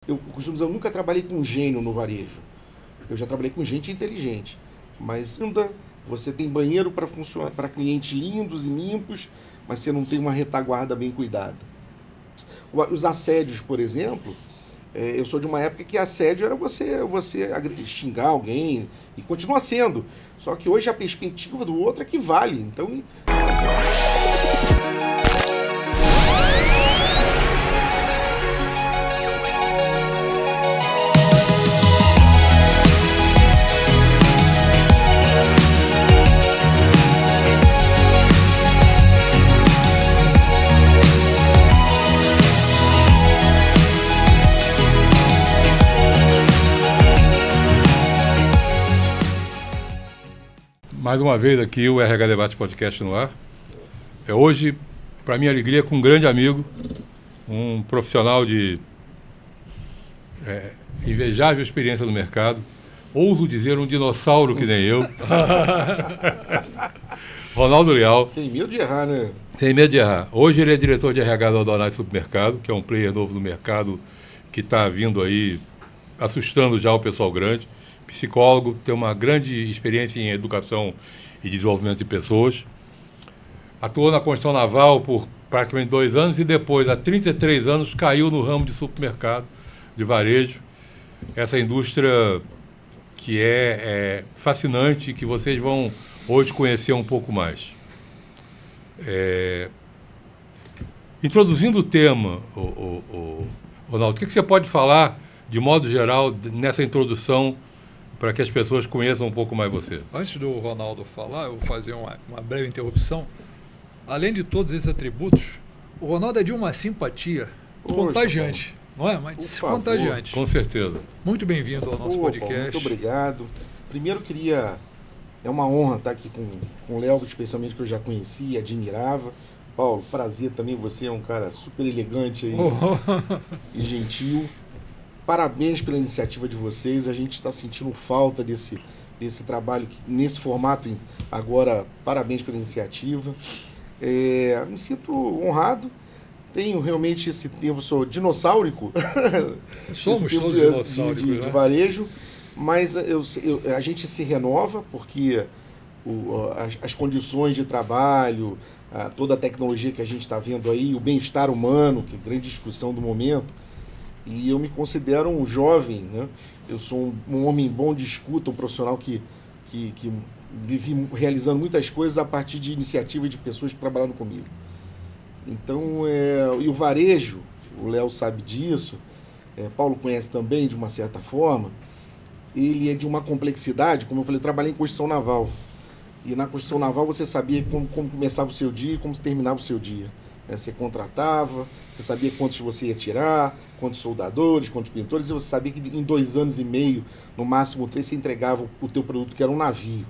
Eu costumo dizer, eu nunca trabalhei com gênio no varejo. Eu já trabalhei com gente inteligente. Mas ainda você tem banheiro para funcionar, para clientes lindos e limpos, mas você não tem uma retaguarda bem cuidada. Os assédios, por exemplo, eu sou de uma época que assédio era você xingar alguém, e continua sendo. Só que hoje a perspectiva do outro é que vale. Então, Mais uma vez aqui o RH Debate Podcast no ar. Hoje, para minha alegria, com um grande amigo, um profissional de invejável experiência no mercado, ouso dizer um dinossauro que nem eu, Ronaldo Leal. sem medo de errar, né? Sem medo de errar. Hoje ele é diretor de RH do Adonai Supermercado, que é um player novo do mercado que está vindo aí assustando já o pessoal grande. Psicólogo, tem uma grande experiência em educação e desenvolvimento de pessoas. Atuou na construção naval por praticamente 2 anos e depois, há 33 anos, caiu no ramo de supermercado, de varejo. Essa indústria que é fascinante, que vocês vão hoje conhecer um pouco mais. Introduzindo o tema, Ronaldo, o que você pode falar, de modo geral, nessa introdução, para que as pessoas conheçam um pouco mais você? Antes do Ronaldo falar, eu vou fazer uma breve interrupção. Além de todos esses atributos, o Ronaldo é de uma simpatia contagiante, não é? Mas contagiante. Com certeza. Muito bem-vindo ao nosso podcast. Paulo, muito obrigado. Primeiro é uma honra estar aqui com o Léo, especialmente que eu já conhecia, admirava. Paulo, prazer também, você é um cara super elegante aí, e gentil. Parabéns pela iniciativa de vocês, a gente está sentindo falta desse trabalho, nesse formato agora, parabéns pela iniciativa. Me sinto honrado, tenho realmente esse tempo, sou dinossaurico, somos todos dinossauros, de varejo, mas a gente se renova porque as condições de trabalho, toda a tecnologia que a gente está vendo aí, o bem-estar humano, que é a grande discussão do momento. E eu me considero um jovem, né? Eu sou um homem bom de escuta, um profissional que vivi realizando muitas coisas a partir de iniciativa de pessoas que trabalharam comigo. Então, e o varejo, o Léo sabe disso, Paulo conhece também de uma certa forma, ele é de uma complexidade, como eu falei, eu trabalhei em construção naval. E na construção naval você sabia como começava o seu dia e como terminava o seu dia. Você contratava, você sabia quantos você ia tirar, quantos soldadores, quantos pintores, e você sabia que em 2 anos e meio, no máximo 3, você entregava o teu produto, que era um navio.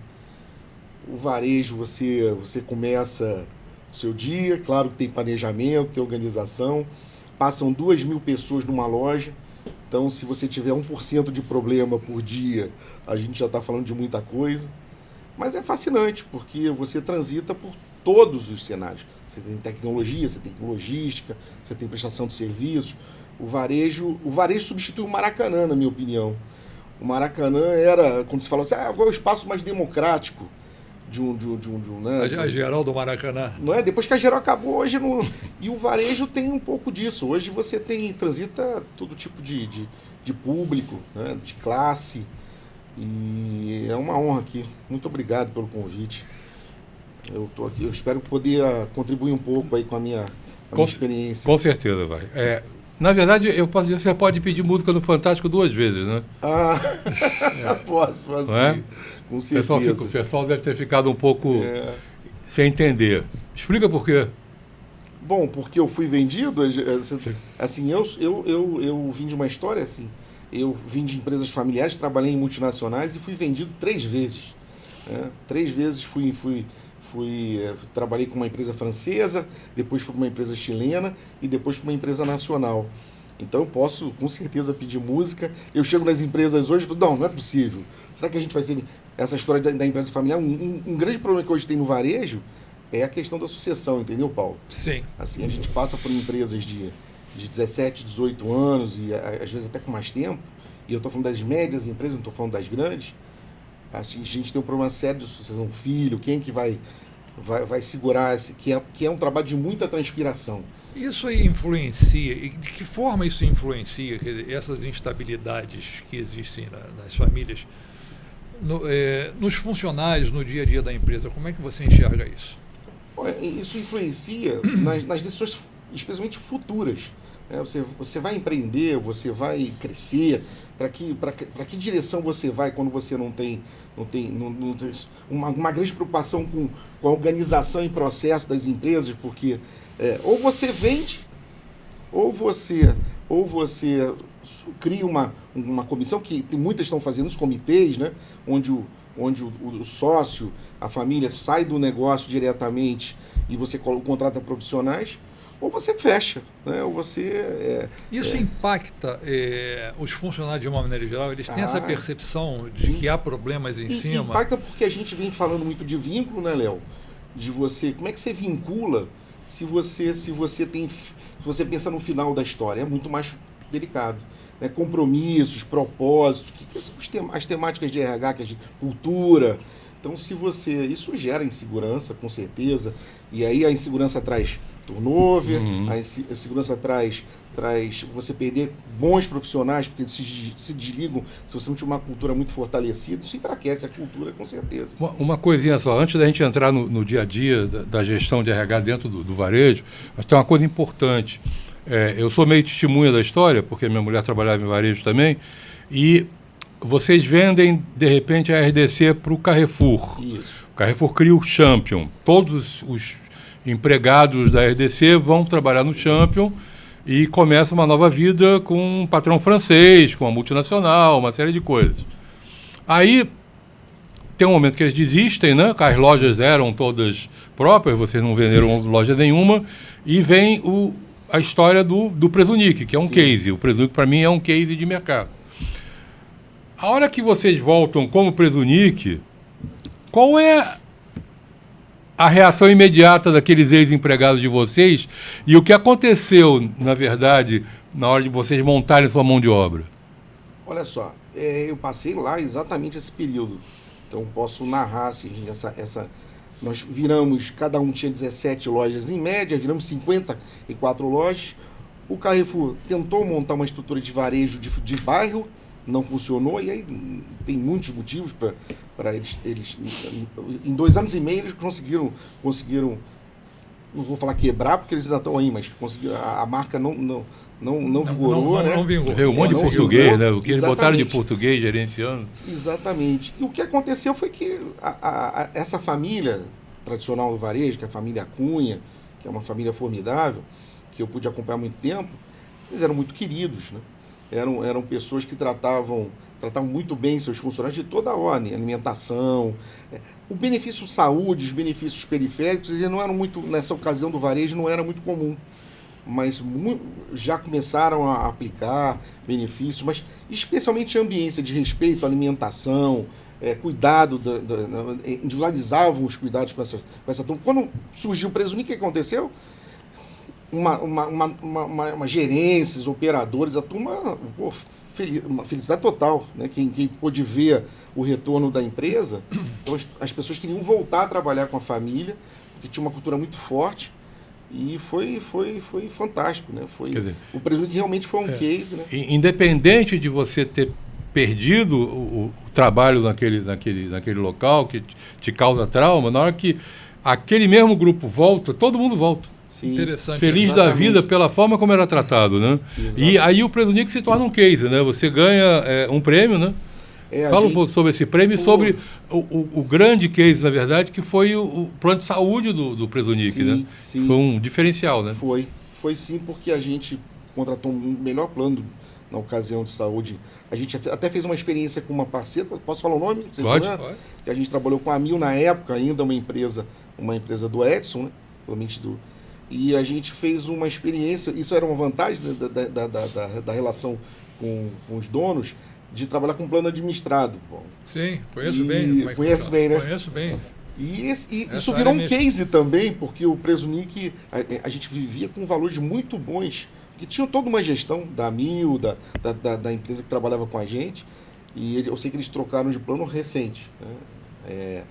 O varejo, você começa o seu dia, claro que tem planejamento, tem organização, passam 2.000 pessoas numa loja, então se você tiver 1% de problema por dia, a gente já está falando de muita coisa. Mas é fascinante, porque você transita por todos os cenários. Você tem tecnologia, você tem logística, você tem prestação de serviços. O varejo substitui o Maracanã, na minha opinião. O Maracanã era, quando se fala assim, qual é o espaço mais democrático né? A geral do Maracanã. Não é? Depois que a geral acabou, hoje não... E o varejo tem um pouco disso. Hoje você transita todo tipo de público, né? De classe. E é uma honra aqui. Muito obrigado pelo convite. Eu estou aqui, eu espero poder contribuir um pouco aí com a minha experiência. Com certeza, vai. Na verdade, eu posso dizer que você pode pedir música no Fantástico 2 vezes, né? Posso sim, com certeza. O pessoal deve ter ficado um pouco sem entender. Explica por quê. Bom, porque eu fui vendido, assim, eu vim de uma história assim, eu vim de empresas familiares, trabalhei em multinacionais e fui vendido 3 vezes. 3 vezes trabalhei com uma empresa francesa, depois fui com uma empresa chilena e depois com uma empresa nacional. Então eu posso com certeza pedir música. Eu chego nas empresas hoje e falo, não é possível. Será que a gente vai ser essa história da empresa familiar? Um grande problema que hoje tem no varejo é a questão da sucessão, entendeu, Paulo? Sim. Assim, a gente passa por empresas de de 17, 18 anos e às vezes até com mais tempo, e eu estou falando das médias empresas, não estou falando das grandes, a gente tem um problema sério de sucessão do filho, quem que vai segurar, que é um trabalho de muita transpiração. Isso aí influencia, e de que forma isso influencia, quer dizer, essas instabilidades que existem nas famílias, nos funcionários, no dia a dia da empresa? Como é que você enxerga isso? Isso influencia nas decisões, especialmente futuras. Você vai empreender, você vai crescer, para que direção você vai quando você não tem uma grande preocupação com a organização e processo das empresas, porque ou você vende, ou você cria uma comissão, que muitas estão fazendo os comitês, né, onde o sócio, a família sai do negócio diretamente e você contrata profissionais, ou você fecha, né? Ou você... Isso impacta os funcionários de uma maneira geral? Eles têm essa percepção de que há problemas em cima? Impacta porque a gente vem falando muito de vínculo, né, Léo? De você... Como é que você vincula se você pensa no final da história? É muito mais delicado. Né? Compromissos, propósitos, que são as temáticas de RH, cultura. Então, isso gera insegurança, com certeza. E aí a insegurança traz turnover, a insegurança traz você perder bons profissionais, porque eles se desligam se você não tiver uma cultura muito fortalecida. Isso enfraquece a cultura, com certeza. Uma coisinha só, antes da gente entrar no dia a dia da gestão de RH dentro do varejo, mas tem uma coisa importante. Eu sou meio testemunha da história, porque minha mulher trabalhava em varejo também, e vocês vendem, de repente, a RDC para o Carrefour. Isso. O Carrefour cria o Champion. Todos os empregados da RDC vão trabalhar no Champion e começa uma nova vida com um patrão francês, com uma multinacional, uma série de coisas. Aí tem um momento que eles desistem, né? As lojas eram todas próprias, vocês não venderam loja nenhuma, e vem a história do Prezunic, que é um case. O Prezunic, para mim, é um case de mercado. A hora que vocês voltam como Prezunic, qual é a reação imediata daqueles ex-empregados de vocês e o que aconteceu, na verdade, na hora de vocês montarem sua mão de obra? Olha só, eu passei lá exatamente esse período. Então posso narrar assim, nós viramos, cada um tinha 17 lojas em média, viramos 54 lojas. O Carrefour tentou montar uma estrutura de varejo de bairro, não funcionou, e aí tem muitos motivos para eles. Em 2 anos e meio eles conseguiram, não vou falar quebrar, porque eles ainda estão aí, mas a marca não vigorou, né? Não vingou. Veio um monte de português, né? O que eles botaram de português gerenciando. Exatamente. E o que aconteceu foi que essa família tradicional do varejo, que é a família Cunha, que é uma família formidável, que eu pude acompanhar há muito tempo, eles eram muito queridos, né? Eram pessoas que tratavam muito bem seus funcionários de toda a ordem, alimentação, o benefício saúde, os benefícios periféricos, eles não eram muito, nessa ocasião do varejo, não era muito comum, mas já começaram a aplicar benefícios, mas especialmente ambiência de respeito, alimentação, cuidado, individualizavam os cuidados com essa turma. Quando surgiu o Prezunic, o que aconteceu? Uma gerências, operadores, a turma, uma felicidade total, né? Quem pôde ver o retorno da empresa, então as pessoas queriam voltar a trabalhar com a família, porque tinha uma cultura muito forte, e foi fantástico, né? O Prezunic realmente foi um case, né? Independente de você ter perdido o trabalho naquele local que te causa trauma, na hora que aquele mesmo grupo volta, todo mundo volta. Sim. Interessante. Feliz Exatamente. da vida pela forma como era tratado, né? E aí o Prezunic se torna um case, né? Você ganha um prêmio, né? Fala um pouco sobre esse prêmio e sobre o grande case, na verdade, que foi o plano de saúde do Prezunic, né? Sim. Foi um diferencial, né? Foi sim, porque a gente contratou um melhor plano na ocasião de saúde. A gente até fez uma experiência com uma parceira, posso falar o nome? Pode. Que a gente trabalhou com a Mil na época, ainda uma empresa do Edson, né? Provavelmente e a gente fez uma experiência, isso era uma vantagem, né, da relação com os donos, de trabalhar com plano administrado. Bom, sim, conheço bem. Conhece bem, né? Conheço bem. E isso virou um case também, porque o Prezunic, a gente vivia com valores muito bons, porque tinha toda uma gestão da Mil, da empresa que trabalhava com a gente, e eu sei que eles trocaram de plano recente, né?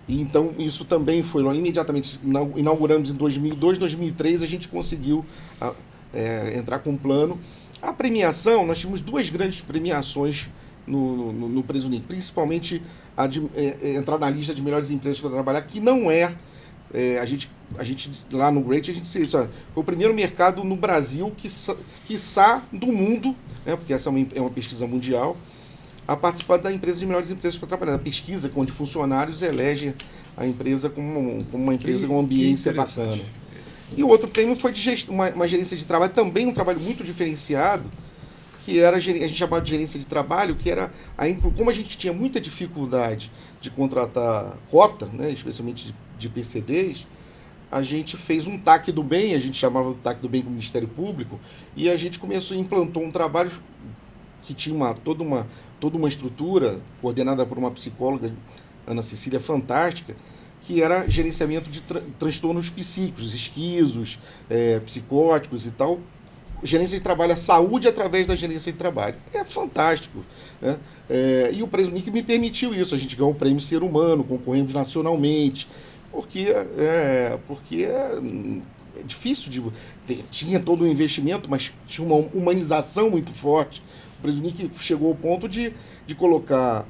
E então isso também foi lá, imediatamente inauguramos em 2002, 2003 a gente conseguiu entrar com um plano. A premiação, nós tivemos 2 grandes premiações no Presunic, principalmente a de entrar na lista de melhores empresas para trabalhar, que não a gente lá no Great, a gente disse isso, olha, foi o primeiro mercado no Brasil, quiçá do mundo, né, porque essa é uma pesquisa mundial, a participar da empresa de melhores empresas para trabalhar. A pesquisa onde funcionários elegem a empresa como uma empresa com ambiência bacana. E o outro prêmio foi de uma gerência de trabalho, também um trabalho muito diferenciado, que era a gente chamava de gerência de trabalho, que era como a gente tinha muita dificuldade de contratar cota, né, especialmente de PCDs, a gente fez um TAC do Bem, a gente chamava do TAC do Bem com o Ministério Público, e a gente implantou um trabalho que tinha toda uma estrutura coordenada por uma psicóloga, Ana Cecília, fantástica, que era gerenciamento de transtornos psíquicos, esquisos, psicóticos e tal. Gerência de trabalho, a saúde através da gerência de trabalho. É fantástico, né? E o Presunic me permitiu isso. A gente ganhou o prêmio Ser Humano, concorremos nacionalmente, porque é difícil tinha todo um investimento, mas tinha uma humanização muito forte. O Presunic chegou ao ponto de colocar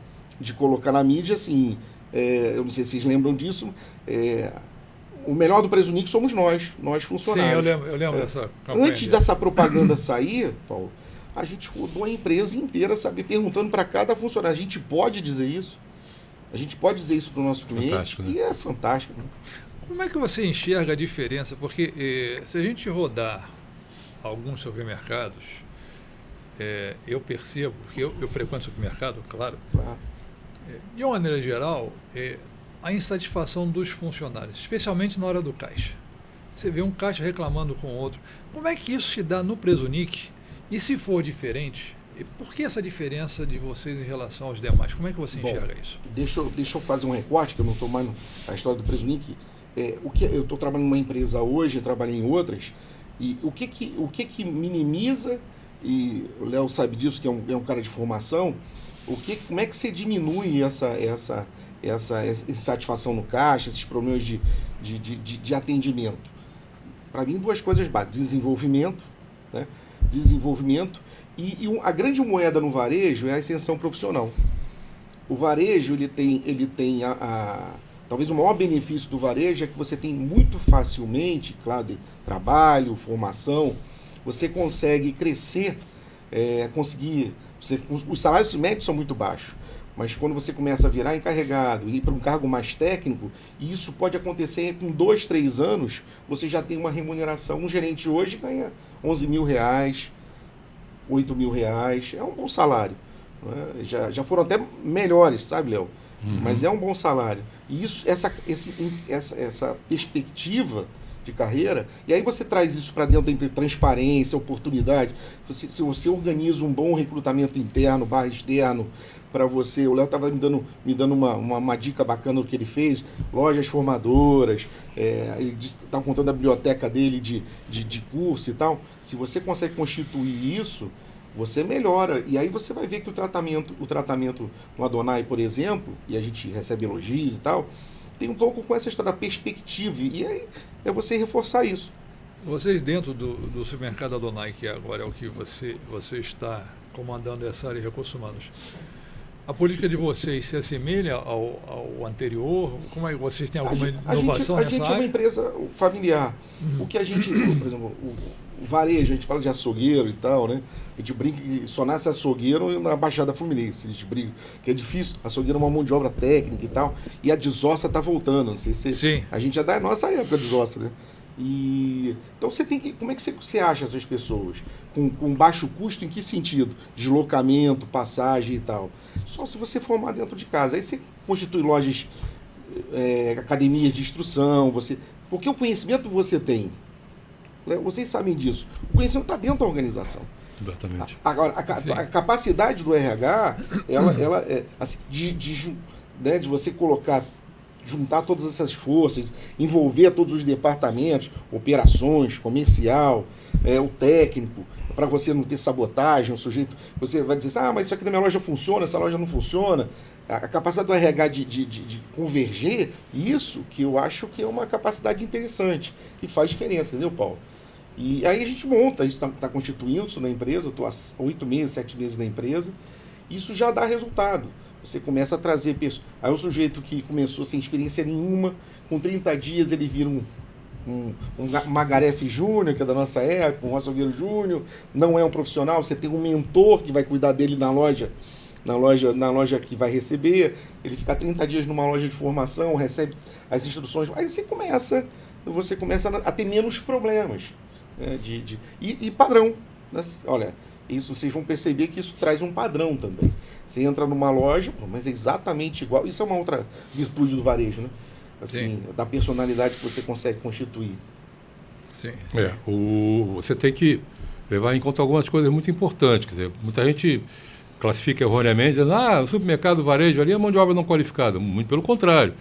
na mídia, assim, eu não sei se vocês lembram disso, o melhor do Presunic somos nós funcionários. Sim, eu lembro dessa campanha. Antes dessa propaganda sair, Paulo, a gente rodou a empresa inteira, sabe, perguntando para cada funcionário, a gente pode dizer isso? A gente pode dizer isso para o nosso cliente? Fantástico, né? E é fantástico. Né? Como é que você enxerga a diferença? Porque se a gente rodar alguns supermercados, eu percebo, porque eu frequento supermercado, claro. De uma maneira geral, a insatisfação dos funcionários, especialmente na hora do caixa. Você vê um caixa reclamando com o outro. Como é que isso se dá no Presunic? E se for diferente, por que essa diferença de vocês em relação aos demais? Como é que você enxerga isso? Deixa eu fazer um recorte, que eu não estou mais na história do Presunic. Eu estou trabalhando numa empresa hoje, trabalhei em outras, e o que minimiza, e o Léo sabe disso, que é um cara de formação, como é que você diminui essa insatisfação no caixa, esses problemas de atendimento? Para mim, 2 coisas básicas: desenvolvimento, né? Desenvolvimento e a grande moeda no varejo é a ascensão profissional. O varejo ele tem talvez o maior benefício do varejo é que você tem muito facilmente, claro, de trabalho, formação, você consegue crescer, os salários médios são muito baixos, mas quando você começa a virar encarregado e ir para um cargo mais técnico, e isso pode acontecer com 2, 3 anos, você já tem uma remuneração. Um gerente hoje ganha R$11 mil, R$8 mil, é um bom salário. Né? Já foram até melhores, sabe, Léo? Mas é um bom salário. E essa perspectiva de carreira, e aí você traz isso para dentro da empresa, transparência, oportunidade. Se você organiza um bom recrutamento interno, externo, para você, o Léo estava me dando uma dica bacana do que ele fez, lojas formadoras, ele estava contando a biblioteca dele de curso e tal. Se você consegue constituir isso, você melhora. E aí você vai ver que o tratamento no Adonai, por exemplo, e a gente recebe elogios e tal, tem um pouco com essa história da perspectiva, e aí é você reforçar isso. Vocês dentro do supermercado Adonai, que agora é o que você está comandando essa área de recursos humanos, a política de vocês se assemelha ao anterior? Como é que vocês têm alguma inovação nessa área? A gente é uma empresa familiar. O que a gente, por exemplo, o varejo, a gente fala de açougueiro e tal, né? A gente brinca que só nasce açougueiro na Baixada Fluminense. A gente brinca que é difícil. Açougueiro é uma mão de obra técnica e tal. E a desossa está voltando. Não sei se Sim. A gente é da nossa época de desossa, né? Então você tem que. Como é que você acha essas pessoas? Com baixo custo, em que sentido? Deslocamento, passagem e tal. Só se você formar dentro de casa. Aí você constitui lojas, academias de instrução, porque o conhecimento você tem. Vocês sabem disso. O conhecimento está dentro da organização. Exatamente. Agora, a capacidade do RH, ela é assim, de você juntar todas essas forças, envolver todos os departamentos, operações, comercial, o técnico, para você não ter sabotagem, o sujeito, você vai dizer, mas isso aqui na minha loja funciona, essa loja não funciona. A capacidade do RH de converger, isso que eu acho que é uma capacidade interessante, que faz diferença, entendeu, Paulo? E aí a gente monta, a gente está constituindo isso na empresa, eu estou há 8 meses, 7 meses na empresa, isso já dá resultado. Você começa a trazer pessoas. Aí o sujeito que começou sem experiência nenhuma, com 30 dias ele vira um Magarefe Júnior, que é da nossa época, um açougueiro júnior, não é um profissional, você tem um mentor que vai cuidar dele na loja que vai receber, ele fica 30 dias numa loja de formação, recebe as instruções, aí você começa a ter menos problemas. E padrão. Né? Olha, isso vocês vão perceber que isso traz um padrão também. Você entra numa loja, mas é exatamente igual. Isso é uma outra virtude do varejo, né? Assim, da personalidade que você consegue constituir. Sim. Você tem que levar em conta algumas coisas muito importantes. Quer dizer, muita gente classifica erroneamente, dizendo, o supermercado, varejo, ali é mão de obra não qualificada. Muito pelo contrário.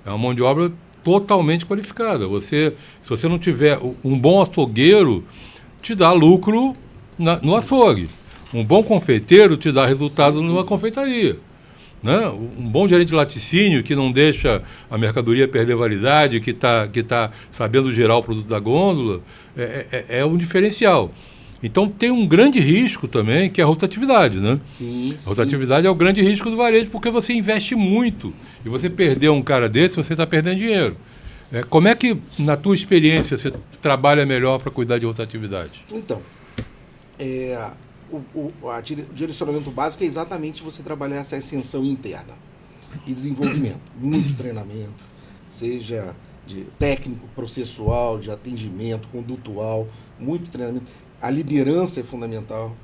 É uma mão de obra totalmente qualificada. Se você não tiver um bom açougueiro, te dá lucro no açougue. Um bom confeiteiro te dá resultado numa confeitaria. Né? Um bom gerente de laticínio que não deixa a mercadoria perder validade, que tá sabendo gerar o produto da gôndola, é um diferencial. Então tem um grande risco também, que é a rotatividade, né? Sim. A rotatividade é o grande risco do varejo, porque você investe muito. E você perder um cara desse, você está perdendo dinheiro. Como é que, na tua experiência, você trabalha melhor para cuidar de rotatividade? Então, o direcionamento básico é exatamente você trabalhar essa ascensão interna e desenvolvimento. Muito treinamento, seja de técnico, processual, de atendimento, condutual, muito treinamento. A liderança é fundamental.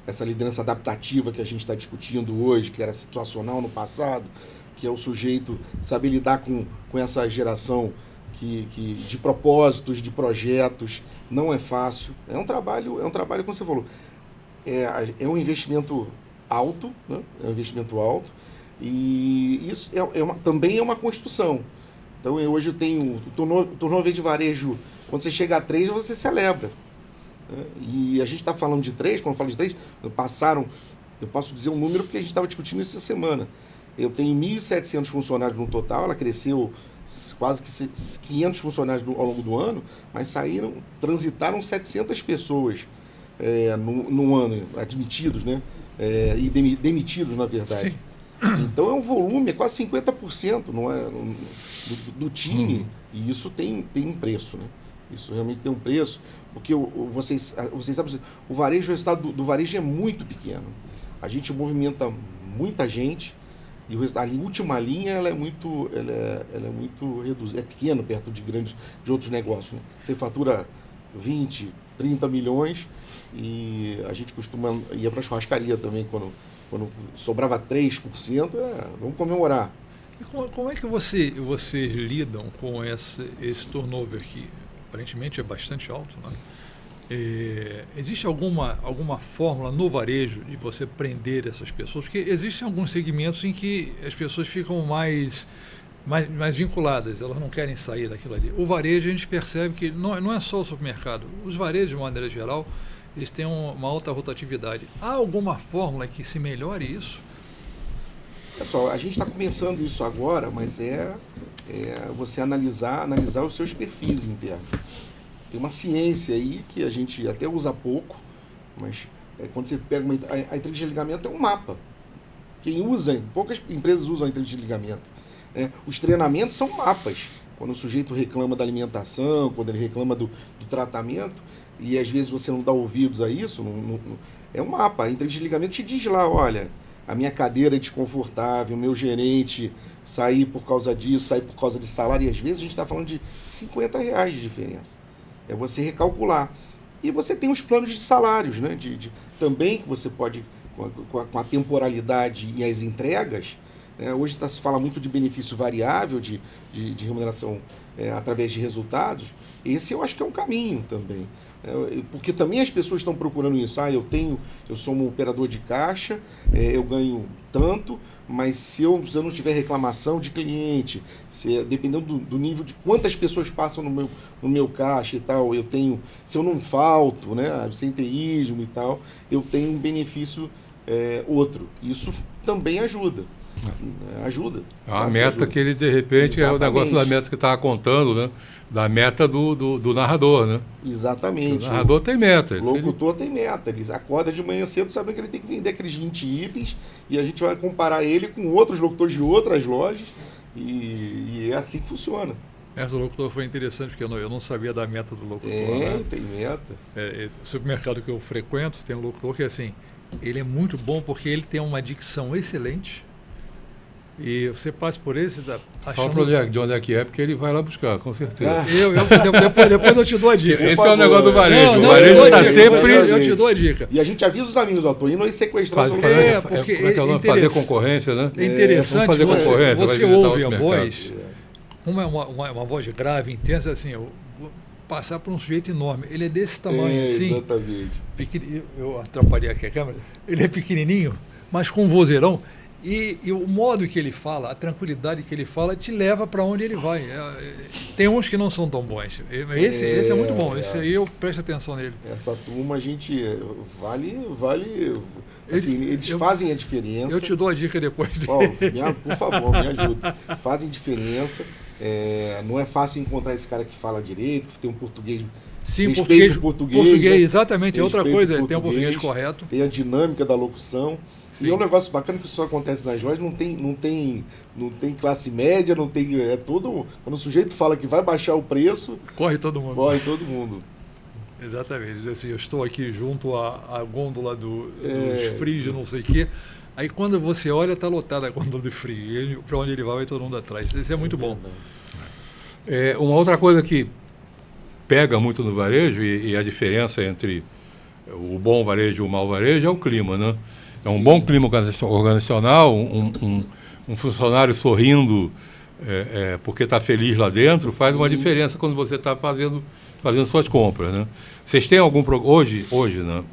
Essa liderança adaptativa que a gente está discutindo hoje, que era situacional no passado, que é o sujeito saber lidar com essa geração de propósitos, de projetos, não é fácil. É um trabalho, como você falou, é um investimento alto, né? É um investimento alto, e isso também é uma construção. Então, hoje eu tenho o turnover de varejo, quando você chega a 3, você celebra. E a gente está falando de 3, quando eu falo de 3, eu posso dizer um número porque a gente estava discutindo isso essa semana. Eu tenho 1.700 funcionários no total, ela cresceu quase que 500 funcionários ao longo do ano, mas transitaram 700 pessoas no ano, admitidos, né? E demitidos, na verdade. Sim. Então é um volume, é quase 50%, não é, do time, e isso tem um preço, né? Isso realmente tem um preço, porque vocês sabem, o resultado do varejo é muito pequeno. A gente movimenta muita gente, e a última linha ela é muito reduzida, é pequeno perto de outros negócios. Né? Você fatura 20, 30 milhões e a gente costuma ir para a churrascaria também quando sobrava 3%, vamos comemorar. E como é que vocês lidam com esse turnover que aparentemente é bastante alto, né? Existe alguma fórmula no varejo de você prender essas pessoas? Porque existem alguns segmentos em que as pessoas ficam mais vinculadas, elas não querem sair daquilo ali. O varejo, a gente percebe que não é só o supermercado. Os varejos, de maneira geral, eles têm uma alta rotatividade. Há alguma fórmula que se melhore isso? Pessoal, a gente está começando isso agora, mas você analisar os seus perfis internos. Tem uma ciência aí que a gente até usa pouco, mas quando você pega a entrevista de ligamento é um mapa. Poucas empresas usam a entrevista de ligamento. Os treinamentos são mapas. Quando o sujeito reclama da alimentação, quando ele reclama do tratamento, e às vezes você não dá ouvidos a isso, é um mapa. A entrevista de ligamento te diz lá, olha, a minha cadeira é desconfortável, o meu gerente sair por causa disso, sair por causa de salário, e às vezes a gente está falando de R$50 de diferença. É você recalcular. E você tem os planos de salários, né? Também que você pode, com a temporalidade e as entregas, né? Hoje se fala muito de benefício variável, de remuneração através de resultados. Esse eu acho que é um caminho também. Porque também as pessoas estão procurando isso. Eu sou um operador de caixa, eu ganho tanto, mas se eu não tiver reclamação de cliente, dependendo do nível de quantas pessoas passam no meu caixa e tal, se eu não falto, né, absenteísmo e tal, eu tenho um benefício outro. Isso também ajuda. Ajuda. A meta ajuda. Que ele, de repente, exatamente. É o negócio da meta que estava contando, né? Da meta do narrador, né? Exatamente. O narrador tem meta. O locutor tem meta. Ele acorda de manhã cedo sabendo que ele tem que vender aqueles 20 itens e a gente vai comparar ele com outros locutores de outras lojas e é assim que funciona. Essa do locutor foi interessante, porque eu não sabia da meta do locutor. Tem meta. O supermercado que eu frequento tem um locutor que, assim, ele é muito bom porque ele tem uma dicção excelente. E você passa por ele, você está achando... Fala para de onde é que é, porque ele vai lá buscar, com certeza. Depois eu te dou a dica. Esse é o negócio do varejo. O varejo está sempre... Eu te dou a dica. E a gente avisa os amigos, tô indo aí sequestrar o celular. Porque fazer concorrência, né? É interessante, fazer você ouve a voz, como é uma voz grave, intensa, assim, eu vou passar por um sujeito enorme. Ele é desse tamanho, assim. Exatamente. Eu atrapalhei aqui a câmera. Ele é pequenininho, mas com um vozeirão. E o modo que ele fala, a tranquilidade que ele fala, te leva para onde ele vai. Tem uns que não são tão bons. Esse é muito bom. Esse aí eu presto atenção nele. Essa turma, a gente vale. Assim, eles fazem a diferença. Eu te dou a dica depois dele. Por favor, me ajuda. Fazem diferença. Não é fácil encontrar esse cara que fala direito, que tem um português. Sim, português, né? Exatamente. É outra coisa, tem um português correto. Tem a dinâmica da locução. Sim. E é um negócio bacana que isso acontece nas lojas, não tem classe média, não tem. Quando o sujeito fala que vai baixar o preço. Corre todo mundo. Exatamente. Assim, eu estou aqui junto à gôndola dos frios, não sei o quê. Aí quando você olha, está lotada a gôndola de frio. Para onde ele vai todo mundo atrás. Isso é muito bom. Uma outra coisa que pega muito no varejo e a diferença entre o bom varejo e o mau varejo é o clima, né? É um bom clima organizacional, um funcionário sorrindo porque está feliz lá dentro, faz uma diferença quando você está fazendo suas compras, né? Vocês têm algum... Hoje, né?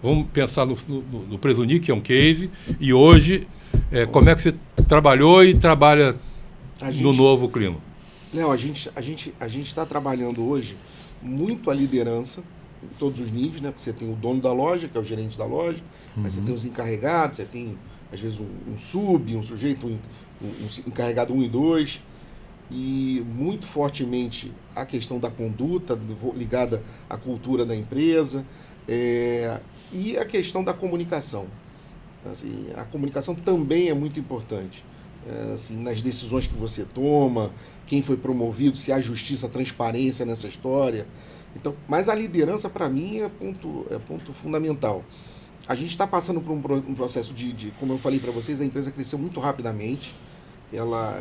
Vamos pensar no Presunic, que é um case, e hoje, como é que você trabalhou e trabalha no novo clima? Léo, a gente está trabalhando hoje muito a liderança, em todos os níveis, né? Porque você tem o dono da loja, que é o gerente da loja, mas você tem os encarregados, você tem, às vezes, um sub, um sujeito, um encarregado 1 e 2, e muito fortemente a questão da conduta ligada à cultura da empresa, e a questão da comunicação. Assim, a comunicação também é muito importante. Assim, nas decisões que você toma, quem foi promovido, se há justiça, transparência nessa história. Então, mas a liderança, para mim, é ponto fundamental. A gente está passando por um processo de, como eu falei para vocês, a empresa cresceu muito rapidamente. Ela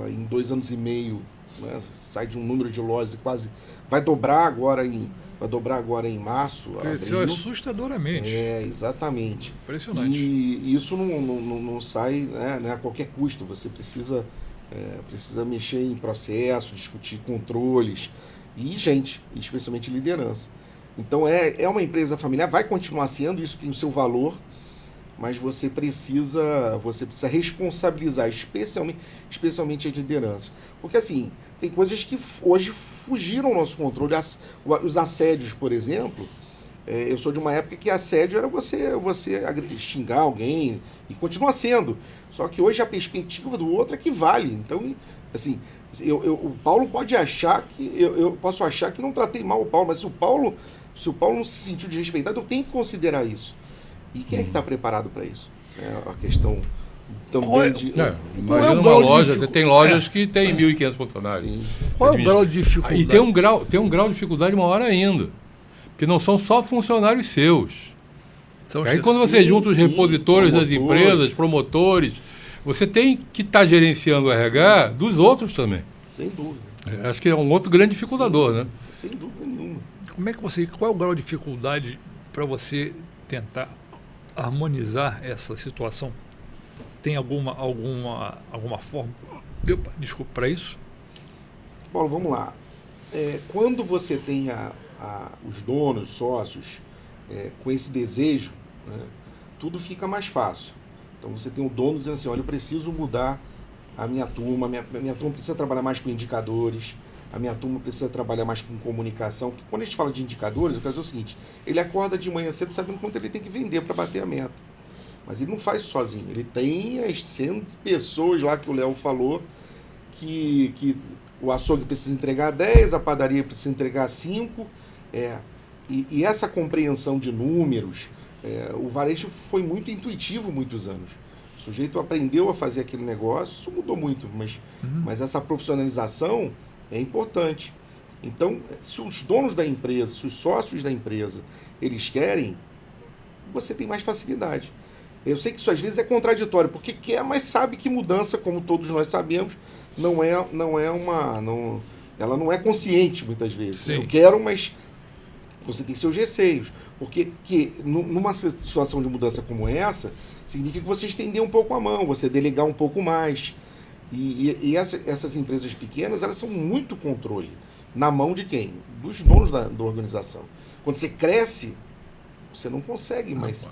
em 2 anos e meio, né, sai de um número de lojas e quase vai dobrar agora em março. Cresceu assustadoramente. Exatamente. Impressionante. E isso não sai, né, a qualquer custo. Você precisa mexer em processo, discutir controles e gente, especialmente liderança. Então é uma empresa familiar, vai continuar sendo, isso tem o seu valor, mas você precisa responsabilizar, especialmente a liderança. Porque assim, tem coisas que hoje fugiram ao nosso controle. Os assédios, por exemplo, eu sou de uma época que assédio era você xingar alguém, e continua sendo. Só que hoje a perspectiva do outro é que vale. Então, assim, o Paulo pode achar que... Eu posso achar que não tratei mal o Paulo, mas se o Paulo não se sentiu desrespeitado, eu tenho que considerar isso. E quem é que está preparado para isso? A questão também de... Imagina uma loja, você tem lojas que tem 1.500 funcionários. Sim. Qual é o grau de dificuldade? E tem um grau de dificuldade maior ainda, que não são só funcionários seus. Aí quando você junta os repositores das empresas, promotores, você tem que estar gerenciando o RH dos outros também. Sem dúvida. Acho que é um outro grande dificultador, né? Sem dúvida nenhuma. Qual é o grau de dificuldade para você tentar harmonizar essa situação? Tem alguma forma? Desculpa, para isso? Paulo, vamos lá. Quando você tem os donos, sócios, com esse desejo, né, tudo fica mais fácil. Então você tem o dono dizendo assim, olha, eu preciso mudar a minha turma precisa trabalhar mais com indicadores, a minha turma precisa trabalhar mais com comunicação. Porque quando a gente fala de indicadores, eu quero dizer o seguinte, ele acorda de manhã cedo sabendo quanto ele tem que vender para bater a meta. Mas ele não faz isso sozinho, ele tem as 100 pessoas lá que o Léo falou, que o açougue precisa entregar 10, a padaria precisa entregar 5, e essa compreensão de números, o varejo foi muito intuitivo muitos anos. O sujeito aprendeu a fazer aquele negócio, isso mudou muito, mas essa profissionalização é importante. Então, se os donos da empresa, se os sócios da empresa, eles querem, você tem mais facilidade. Eu sei que isso às vezes é contraditório, porque quer, mas sabe que mudança, como todos nós sabemos, ela não é consciente muitas vezes. Sim. Eu quero, mas você tem seus receios. Porque numa situação de mudança como essa, significa você estender um pouco a mão, você delegar um pouco mais. E essas empresas pequenas, elas são muito controle. Na mão de quem? Dos donos da organização. Quando você cresce, você não consegue mais.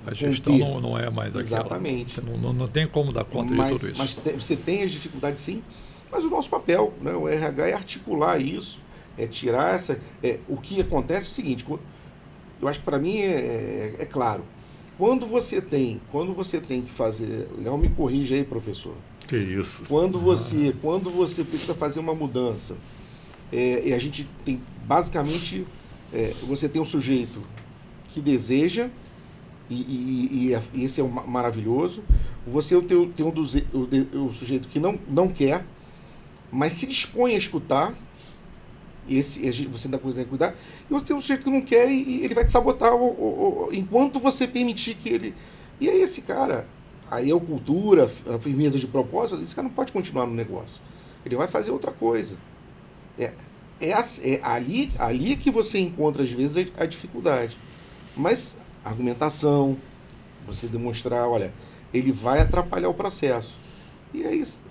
A gestão não é mais aquela. Exatamente. Você não tem como dar conta de tudo isso. Mas você tem as dificuldades, sim. Mas o nosso papel, né, o RH, é articular isso, tirar o que acontece é o seguinte, eu acho que para mim é claro. Quando você tem que fazer... Léo, me corrija aí, professor. Que isso. Quando você precisa fazer uma mudança, e a gente tem, basicamente, você tem um sujeito que deseja, e esse é o maravilhoso, você tem o sujeito que não quer, mas se dispõe a escutar, você ainda consegue cuidar, e você tem um sujeito que não quer e ele vai te sabotar enquanto você permitir que ele... E aí esse cara, aí a cultura, a firmeza de propósito, esse cara não pode continuar no negócio. Ele vai fazer outra coisa. É ali que você encontra, às vezes, a dificuldade. Mas argumentação, você demonstrar, olha, ele vai atrapalhar o processo. E é isso.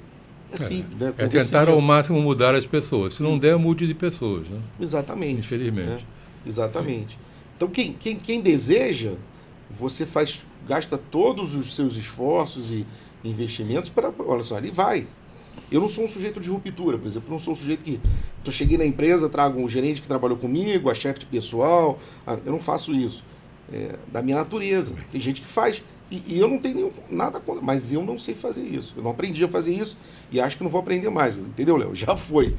É simples, né? É tentar ao máximo mudar as pessoas. Se não der, mude de pessoas, né? Exatamente. Infelizmente. Né? Exatamente. Sim. Então, quem deseja, você gasta todos os seus esforços e investimentos para... Olha só, ele vai. Eu não sou um sujeito de ruptura, por exemplo. Eu não sou um sujeito que... Eu cheguei na empresa, trago um gerente que trabalhou comigo, a chefe de pessoal. Eu não faço isso. Da minha natureza. Tem gente que faz... E eu não tenho nada contra, mas eu não sei fazer isso. Eu não aprendi a fazer isso e acho que não vou aprender mais. Entendeu, Léo? Já foi.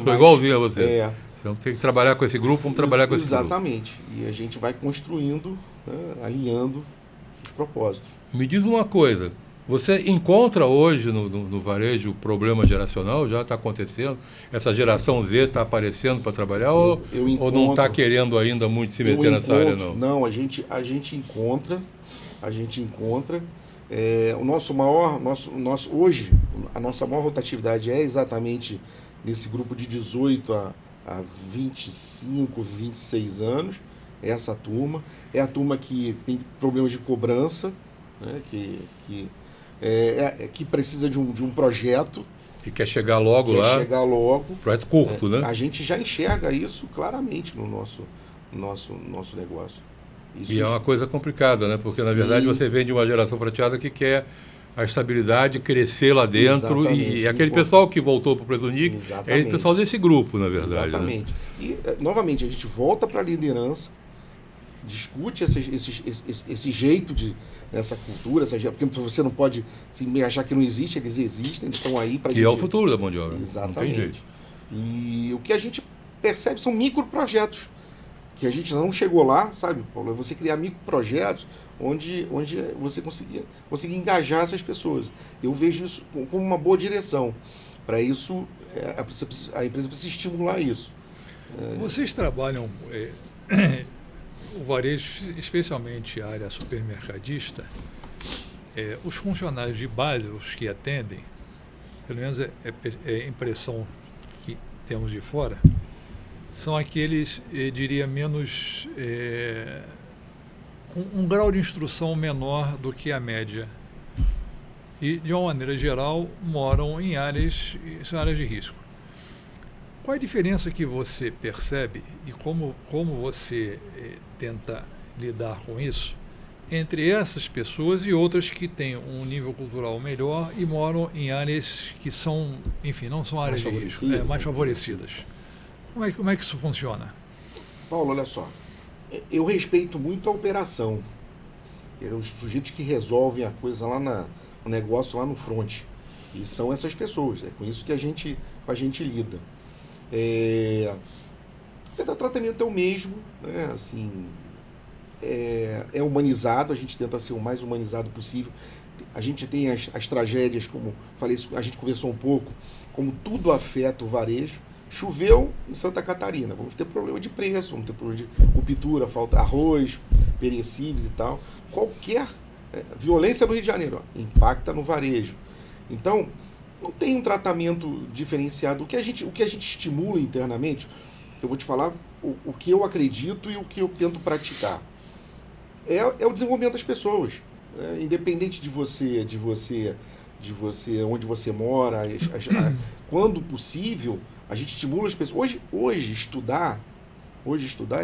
Foi igualzinho a você. Então tem que trabalhar com esse grupo, vamos trabalhar com esse grupo. Exatamente. E a gente vai construindo, alinhando os propósitos. Me diz uma coisa. Você encontra hoje no varejo problema geracional? Já está acontecendo? Essa geração Z está aparecendo para trabalhar ou não está querendo ainda muito se meter nessa área, não? Não, a gente encontra. Hoje, a nossa maior rotatividade é exatamente nesse grupo de 18 a 25, 26 anos. É essa turma. É a turma que tem problemas de cobrança, né, que precisa de um projeto. E quer chegar logo lá. Quer chegar logo. Projeto curto, né? A gente já enxerga isso claramente no nosso negócio. E é uma coisa complicada, né? Porque, na verdade, você vem de uma geração prateada que quer a estabilidade, crescer lá dentro. Exatamente. E aquele pessoal que voltou para o Presunic é o pessoal desse grupo, na verdade. Exatamente. Né? E, novamente, a gente volta para a liderança, discute esse jeito essa cultura, porque você não pode achar que não existe, eles existem, eles estão aí para... Que é o futuro da mão de obra. Exatamente. Não tem jeito. E o que a gente percebe são microprojetos, que a gente não chegou lá, sabe, Paulo? É você criar microprojetos onde você conseguir engajar essas pessoas. Eu vejo isso como uma boa direção. Para isso, a empresa precisa estimular isso. Vocês trabalham... o varejo, especialmente a área supermercadista, os funcionários de base, os que atendem, pelo menos é a impressão que temos de fora, são aqueles, diria, menos... com um grau de instrução menor do que a média. E, de uma maneira geral, moram em áreas de risco. Qual é a diferença que você percebe e como você tenta lidar com isso entre essas pessoas e outras que têm um nível cultural melhor e moram em áreas que são, enfim, não são áreas de risco, mais favorecidas? Como é que isso funciona? Paulo, olha só, eu respeito muito a operação, os sujeitos que resolvem a coisa lá o negócio lá no front, e são essas pessoas, é com isso que a gente lida. O tratamento é o mesmo, né? Assim, é humanizado, a gente tenta ser o mais humanizado possível. A gente tem as tragédias, como falei, a gente conversou um pouco, como tudo afeta o varejo. Choveu em Santa Catarina, vamos ter problema de preço, vamos ter problema de ruptura, falta arroz, perecíveis e tal. Qualquer violência no Rio de Janeiro impacta no varejo. Então, não tem um tratamento diferenciado. O que a gente estimula internamente, eu vou te falar o que eu acredito e o que eu tento praticar. É o desenvolvimento das pessoas. Independente de você, onde você mora, quando possível, a gente estimula as pessoas. Hoje estudar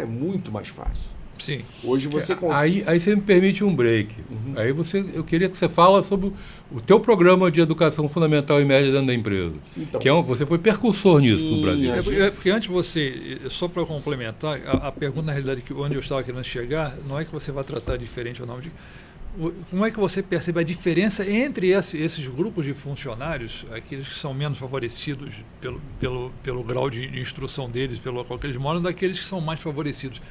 é muito mais fácil. Sim. Hoje você consegue. Aí você me permite um break. Uhum. Aí eu queria que você fale sobre o teu programa de educação fundamental e média dentro da empresa. Sim, então. Que você foi percursor nisso no Brasil. Porque antes só para complementar, a pergunta na realidade onde eu estava querendo chegar, não é que você vai tratar diferente ou não. Como é que você percebe a diferença entre esses grupos de funcionários, aqueles que são menos favorecidos pelo grau de instrução deles, pelo qual eles moram, daqueles que são mais favorecidos?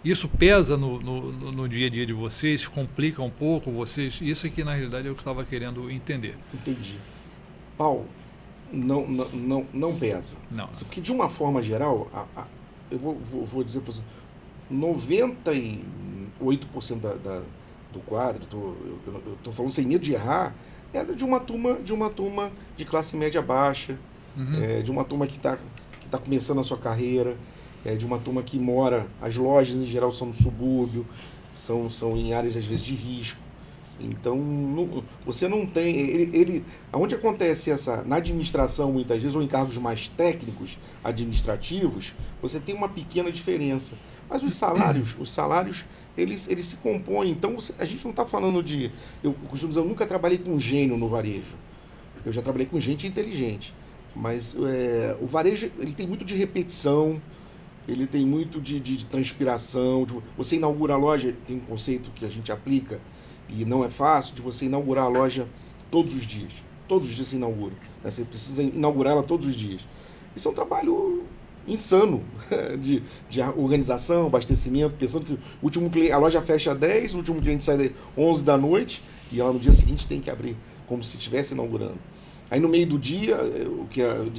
Isso pesa no dia a dia de vocês, complica um pouco vocês? Isso aqui, na realidade, é o que eu estava querendo entender. Entendi. Paulo, não pesa. Não. Porque, de uma forma geral, eu vou dizer para você, 98% do quadro, eu estou falando sem medo de errar, é de uma turma de classe média baixa, de uma turma que está começando a sua carreira, de uma turma que mora, as lojas em geral são no subúrbio, são em áreas às vezes de risco. Então, você não tem... Onde acontece na administração, muitas vezes, ou em cargos mais técnicos, administrativos, você tem uma pequena diferença. Mas os salários eles se compõem. Então, a gente não está falando de... Eu costumo dizer, eu nunca trabalhei com gênio no varejo. Eu já trabalhei com gente inteligente. Mas o varejo, ele tem muito de repetição, ele tem muito de transpiração. Você inaugura a loja, tem um conceito que a gente aplica, e não é fácil, de você inaugurar a loja todos os dias. Todos os dias você inaugura. Você precisa inaugurar ela todos os dias. Isso é um trabalho insano de organização, abastecimento, pensando que o último cliente, a loja fecha às 10, o último cliente sai às 11 da noite, e ela no dia seguinte tem que abrir, como se estivesse inaugurando. Aí no meio do dia,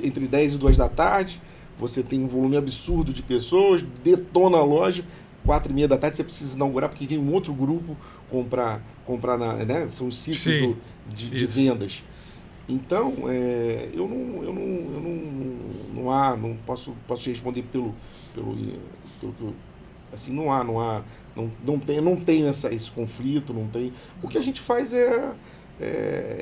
entre 10 e 2 da tarde, você tem um volume absurdo de pessoas, detona a loja, 4h30 da tarde você precisa inaugurar, porque vem um outro grupo comprar né? São os ciclos de vendas. Então, eu não posso te responder pelo que assim, não tenho esse conflito, não tem. O que a gente faz é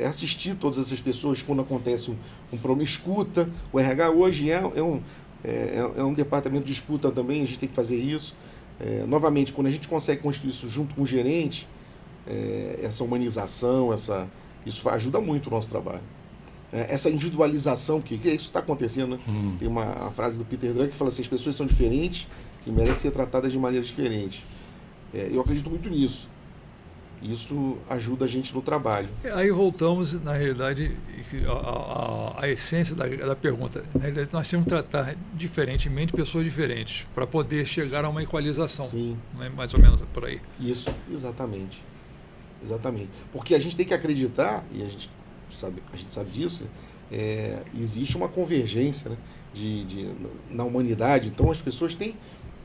assistir todas essas pessoas quando acontece um problema, escuta. O RH hoje é um departamento de escuta também, a gente tem que fazer isso. Novamente, quando a gente consegue construir isso junto com o gerente, essa humanização, isso ajuda muito o nosso trabalho. Essa individualização, que isso está acontecendo, né? Tem uma frase do Peter Drucker que fala assim: as pessoas são diferentes e merecem ser tratadas de maneira diferente. Eu acredito muito nisso. Isso ajuda a gente no trabalho. Aí voltamos, na realidade, à essência da pergunta. Na realidade, nós temos que tratar diferentemente pessoas diferentes para poder chegar a uma equalização. Sim. Né? Mais ou menos por aí. Isso, exatamente. Exatamente. Porque a gente tem que acreditar, e a gente sabe disso, existe uma convergência, né, na humanidade. Então as pessoas têm...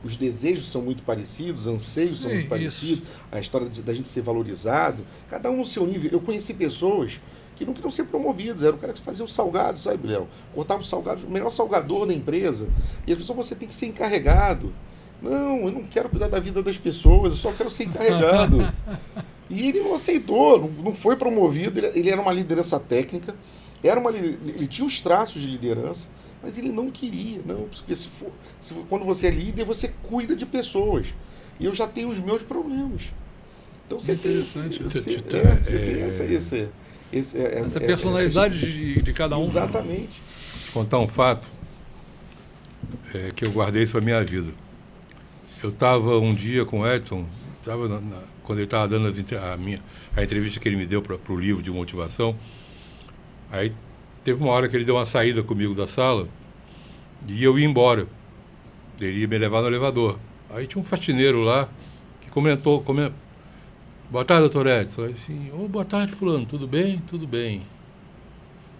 Os desejos são muito parecidos, os anseios são muito parecidos, a história da gente ser valorizado, cada um no seu nível. Eu conheci pessoas que não queriam ser promovidos, era o cara que fazia o salgado, sabe, Léo? Cortava o salgado, o melhor salgador da empresa. E as pessoas, você tem que ser encarregado. Não, eu não quero cuidar da vida das pessoas, eu só quero ser encarregado. E ele não aceitou, não foi promovido, ele era uma liderança técnica, Ele tinha os traços de liderança, mas ele não queria, não, porque quando você é líder, você cuida de pessoas. E eu já tenho os meus problemas. Então você tem essa personalidade de cada um. Exatamente. Vou contar um fato que eu guardei isso para minha vida. Eu estava um dia com o Edson, quando ele estava dando a entrevista que ele me deu para o livro de motivação. Aí teve uma hora que ele deu uma saída comigo da sala e eu ia embora. Ele ia me levar no elevador. Aí tinha um faxineiro lá que comentou, boa tarde, doutor Edson. Aí assim, boa tarde, fulano, tudo bem? Tudo bem.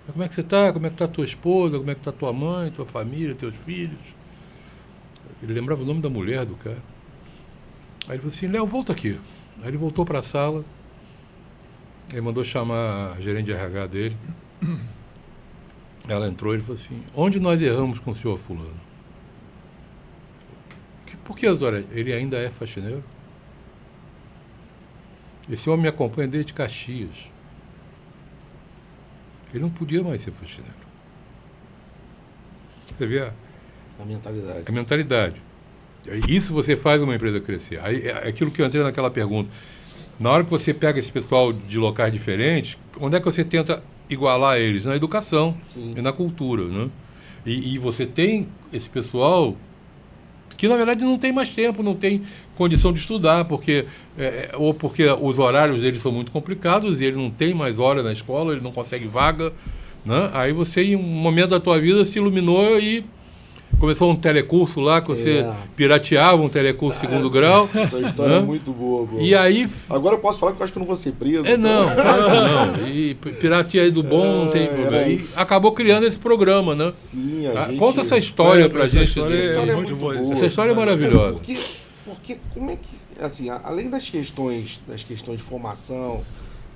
Mas como é que você está? Como é que está tua esposa? Como é que está tua mãe, tua família, teus filhos? Ele lembrava o nome da mulher do cara. Aí ele falou assim, Léo, volta aqui. Aí ele voltou para a sala, ele mandou chamar a gerente de RH dele. Ela entrou e ele falou assim, onde nós erramos com o senhor fulano? Por que, doutora? Ele ainda é faxineiro? Esse homem me acompanha desde Caxias. Ele não podia mais ser faxineiro. Você vê a mentalidade. A mentalidade. Isso você faz uma empresa crescer. Aí, é aquilo que eu entrei naquela pergunta. Na hora que você pega esse pessoal de locais diferentes, onde é que você tenta igualar eles? Na educação. Sim. E na cultura, né? E você tem esse pessoal que, na verdade, não tem mais tempo, não tem condição de estudar, ou porque os horários deles são muito complicados e ele não tem mais hora na escola, ele não consegue vaga, né? Aí você, em um momento da tua vida, se iluminou e começou um telecurso lá, que você pirateava um telecurso segundo grau. Essa história é muito boa. E aí... Agora eu posso falar que eu acho que eu não vou ser preso. Não, claro que não. E pirateia aí do bom, não tem problema. E acabou criando esse programa, né? Sim, Conta essa história pra gente. Essa história é muito boa. Essa história é maravilhosa. Porque como é que... Assim, além das questões de formação,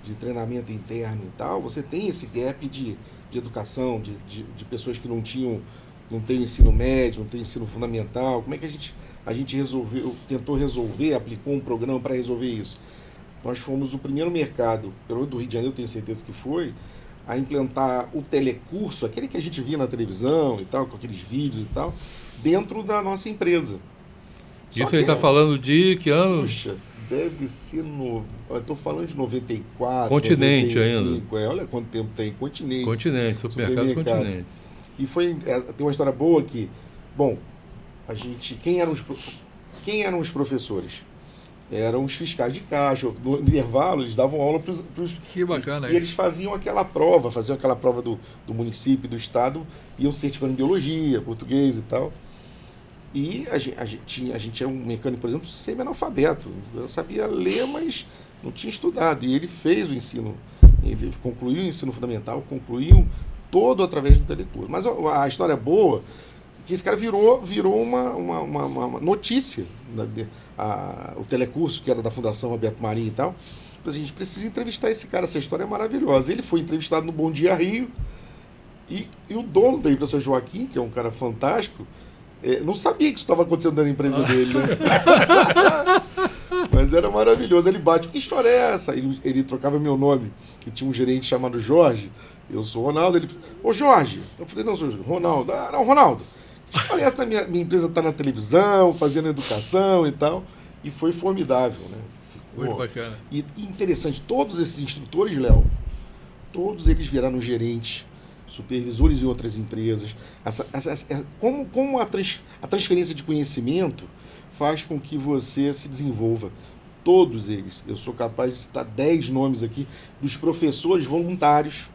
de treinamento interno e tal, você tem esse gap de educação, de pessoas que não tem ensino médio, não tem ensino fundamental. Como é que a gente tentou resolver, aplicou um programa para resolver isso? Nós fomos o primeiro mercado, pelo menos do Rio de Janeiro, eu tenho certeza que foi, a implantar o telecurso, aquele que a gente via na televisão e tal, com aqueles vídeos e tal, dentro da nossa empresa. Isso ele está falando de que ano? Puxa, deve ser eu estou falando de 94, Continente 95, ainda. Olha quanto tempo tem. Continente. Supermercado Continente. E tem uma história boa que, bom, quem eram os professores? Eram os fiscais de caixa. No intervalo, eles davam aula para os... Que bacana isso. E eles faziam aquela prova do município, do estado, iam certificando biologia, português e tal. E a gente era um mecânico, por exemplo, semi-analfabeto. Eu sabia ler, mas não tinha estudado. E ele fez o ensino, ele concluiu o ensino fundamental, concluiu todo através do telecurso. Mas a história boa é que esse cara virou uma notícia. O telecurso, que era da Fundação Roberto Marinho e tal. A gente precisa entrevistar esse cara, essa história é maravilhosa. Ele foi entrevistado no Bom Dia Rio e o dono da empresa, Joaquim, que é um cara fantástico, não sabia que isso estava acontecendo dentro da empresa dele, né? Mas era maravilhoso. Ele bate, que história é essa? Ele trocava meu nome, que tinha um gerente chamado Jorge. Eu sou o Ronaldo. Ele, ô Jorge. Eu falei, não, sou Ronaldo. Não, Ronaldo. Que história é essa? Minha empresa está na televisão, fazendo educação e tal. E foi formidável, né? Muito bacana. E interessante, todos esses instrutores, Léo, todos eles viraram gerentes, supervisores em outras empresas. Como a transferência de conhecimento faz com que você se desenvolva. Todos eles. Eu sou capaz de citar 10 nomes aqui dos professores voluntários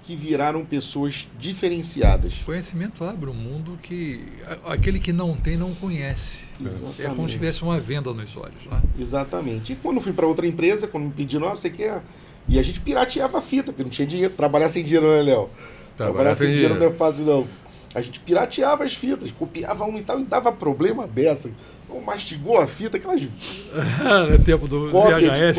que viraram pessoas diferenciadas. Conhecimento abre um mundo que aquele que não tem não conhece. Exatamente. É como se tivesse uma venda nos olhos. Né? Exatamente. E quando fui para outra empresa, quando me pediram, você quer... E a gente pirateava a fita, porque não tinha dinheiro. Trabalhar sem dinheiro, né, Léo? Trabalhar sem dinheiro não é fácil, não. A gente pirateava as fitas, copiava uma e tal, e dava problema beça. Então, mastigou a fita, aquelas... No tempo do VHS.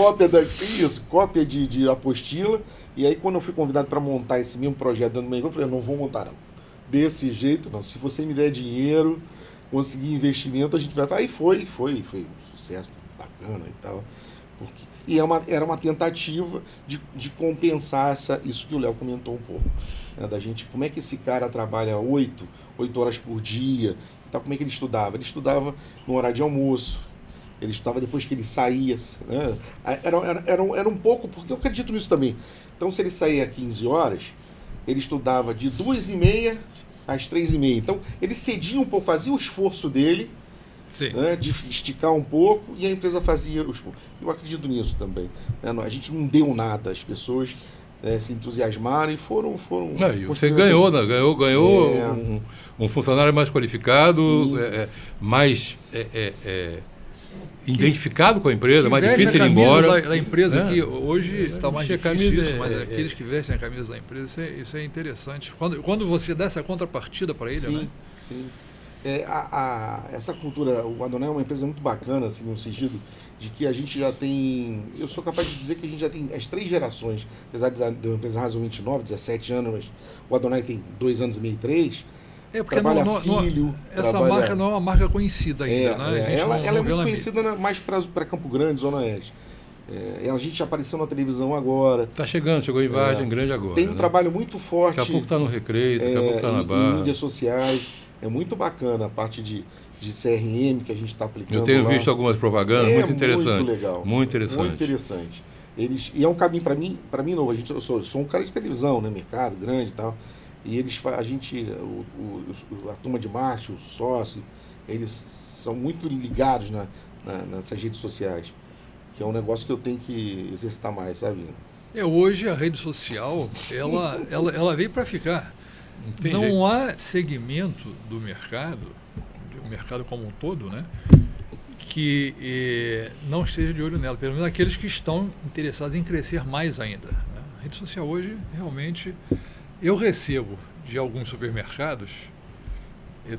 Cópia de apostila. E aí, quando eu fui convidado para montar esse mesmo projeto dentro do meu grupo, eu falei, não vou montar, não. Desse jeito, não. Se você me der dinheiro, conseguir investimento, a gente vai... Aí foi um sucesso bacana e tal. E era uma tentativa de compensar isso que o Léo comentou um pouco. Né, da gente, como é que esse cara trabalha 8 horas por dia, então, como é que ele estudava? Ele estudava no horário de almoço, ele estudava depois que ele saía. Né? Era um pouco, porque eu acredito nisso também. Então, se ele saía às 15 horas, ele estudava de 2h30 às 3h30. Então, ele cedia um pouco, fazia o esforço dele, né, de esticar um pouco, e a empresa fazia o esforço. Eu acredito nisso também. Né? A gente não deu nada, as pessoas se entusiasmaram e foram e você ganhou, né? ganhou um funcionário mais qualificado, mais identificado com a empresa, mais difícil de ir embora. Da empresa que hoje está mais difícil isso, mas aqueles que vestem a camisa da empresa, isso é interessante. Quando você dá essa contrapartida para ele, sim, né? Sim. Essa cultura, o Adonai é uma empresa muito bacana, assim, no sentido de que a gente já tem, eu sou capaz de dizer que a gente já tem as 3 gerações, apesar de ser uma empresa razoavelmente nova, 17 anos, mas o Adonai tem 2 anos e meio, 3. Porque essa marca não é uma marca conhecida ainda, né? Ela é muito conhecida mais para Campo Grande, Zona Oeste. A gente apareceu na televisão agora. Está chegou em Vargem Grande agora. Tem um trabalho muito forte. Daqui a pouco está no Recreio, daqui a pouco está na Barra. Em mídias sociais. É muito bacana a parte de CRM que a gente está aplicando. Eu tenho visto algumas propagandas muito interessantes. Muito legal. Muito interessante. Muito interessante. E é um caminho para mim novo. Eu sou um cara de televisão, né? Mercado grande e tal. E a turma de marketing, o sócio, eles são muito ligados nessas redes sociais, que é um negócio que eu tenho que exercitar mais, sabe? Hoje a rede social, ela veio para ficar. Não há segmento do mercado como um todo, né, que não esteja de olho nela, pelo menos aqueles que estão interessados em crescer mais ainda. Né? A rede social hoje, realmente, eu recebo de alguns supermercados,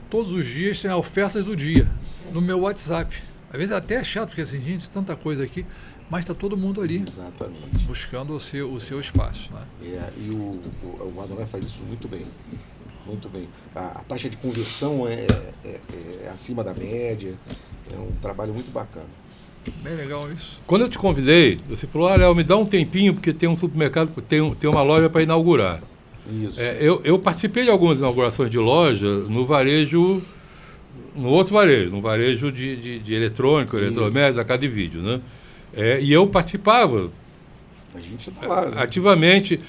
todos os dias tem ofertas do dia, no meu WhatsApp. Às vezes até é chato, porque assim, gente, tanta coisa aqui, mas está todo mundo ali. Exatamente. Buscando o seu espaço. Né? E o Adonai faz isso muito bem. Muito bem. A taxa de conversão é acima da média. É um trabalho muito bacana. Bem legal isso. Quando eu te convidei, você falou, Léo, me dá um tempinho, porque tem um supermercado, tem uma loja para inaugurar. Isso. Eu participei de algumas inaugurações de loja no varejo, no varejo de eletrônico, eletrodomésticos, a de vídeo, né? E eu participava. A gente está lá, né? Ativamente.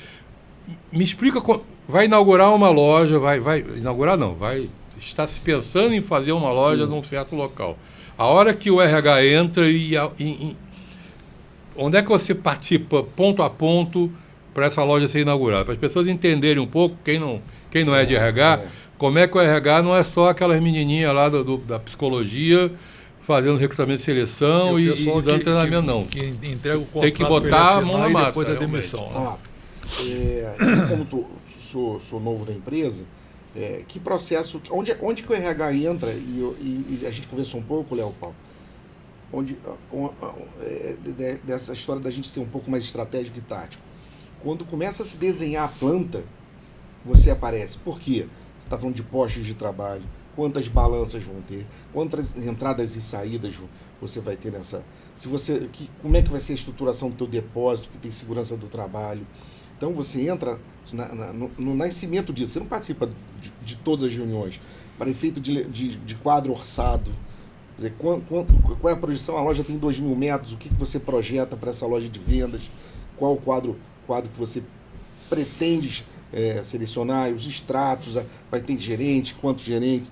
Me explica, vai inaugurar uma loja, vai está se pensando em fazer uma loja num certo local. A hora que o RH entra onde é que você participa ponto a ponto para essa loja ser inaugurada? Para as pessoas entenderem um pouco, quem não é de RH, como é que o RH não é só aquelas menininhas lá da psicologia fazendo recrutamento e seleção e dando treinamento, não. Que entrega o contrato, tem que botar a mão na massa. Depois da demissão. Como sou novo da empresa, que processo, onde que o RH entra, e a gente conversou um pouco, Léo, Paulo, dessa história da gente ser um pouco mais estratégico e tático. Quando começa a se desenhar a planta, você aparece. Por quê? Você está falando de postos de trabalho, quantas balanças vão ter, quantas entradas e saídas você vai ter nessa... como é que vai ser a estruturação do teu depósito, que tem segurança do trabalho. Então você entra no nascimento disso, você não participa de todas as reuniões, para efeito de quadro orçado. Quer dizer, qual é a projeção? A loja tem 2.000 metros, o que você projeta para essa loja de vendas, qual o quadro que você pretende selecionar, os extratos, vai ter gerente, quantos gerentes.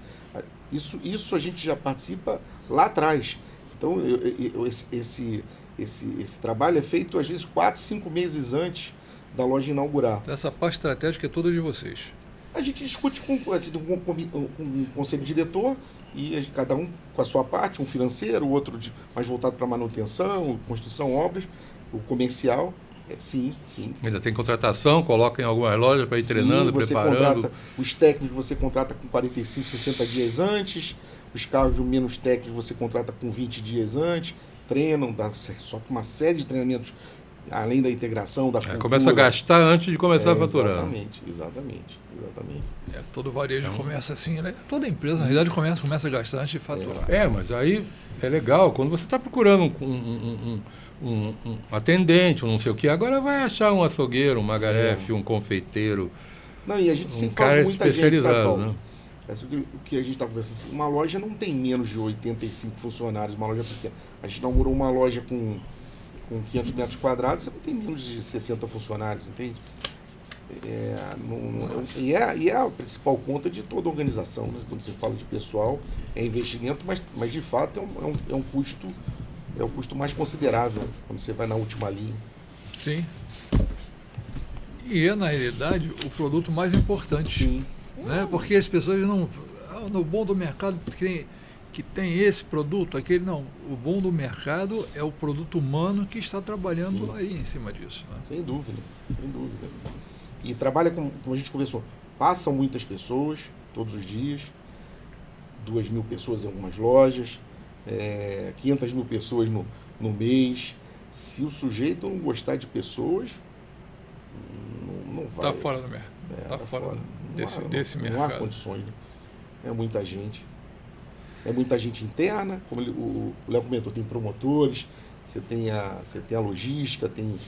Isso a gente já participa lá atrás. Então esse trabalho é feito às vezes 4, 5 meses antes da loja inaugurar. Essa parte estratégica é toda de vocês. A gente discute com o conselho diretor, e cada um com a sua parte, um financeiro, o outro mais voltado para manutenção, construção, obras, o comercial. Sim. Ainda tem contratação, coloca em algumas lojas para ir treinando, você preparando. Contrata, os técnicos você contrata com 45, 60 dias antes, os carros menos técnicos você contrata com 20 dias antes, treinam, só com uma série de treinamentos, além da integração, da cultura. Começa a gastar antes de começar a faturar. Exatamente. Todo varejo começa assim, né? Toda empresa, na realidade, começa a gastar antes de faturar. Mas aí é legal, quando você está procurando um atendente, um não sei o que. Agora vai achar um açougueiro, um magarefe, um confeiteiro. Não, e a gente Um sempre fala cara de muita gente, sabe, especializado, Paulo? né? O que a gente está conversando assim, uma loja não tem menos de 85 funcionários, uma loja pequena. A gente inaugurou uma loja com 500 metros quadrados, você não tem menos de 60 funcionários, entende? E é a principal conta de toda a organização, né? Quando você fala de pessoal, é investimento, mas de fato é um custo mais considerável quando você vai na última linha. Sim. E é, na realidade, o produto mais importante. Sim. Né? Porque as pessoas não... no bom do mercado que tem esse produto, aquele não. O bom do mercado é o produto humano que está trabalhando aí em cima disso. Né? Sem dúvida, sem dúvida. E trabalha, como a gente conversou, passam muitas pessoas todos os dias, 2.000 pessoas em algumas lojas, 500 mil pessoas no mês. Se o sujeito não gostar de pessoas, não vai. Está fora do mercado. Está fora desse mercado. Não há condições. Né? É muita gente. É muita gente interna, como o Léo comentou, tem promotores, você tem a logística, tem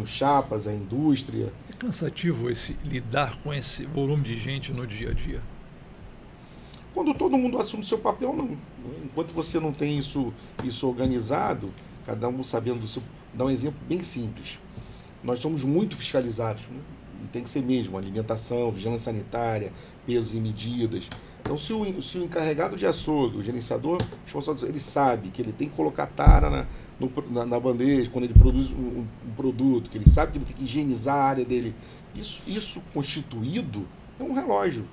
os chapas, a indústria. É cansativo lidar com esse volume de gente no dia a dia? Quando todo mundo assume seu papel, não. Enquanto você não tem isso organizado, cada um sabendo do seu... Vou dar um exemplo bem simples. Nós somos muito fiscalizados, né? E tem que ser mesmo, alimentação, vigilância sanitária, pesos e medidas. Então, se o encarregado de açougue, o gerenciador, ele sabe que ele tem que colocar tara na bandeja quando ele produz um produto, que ele sabe que ele tem que higienizar a área dele. Isso constituído é um relógio.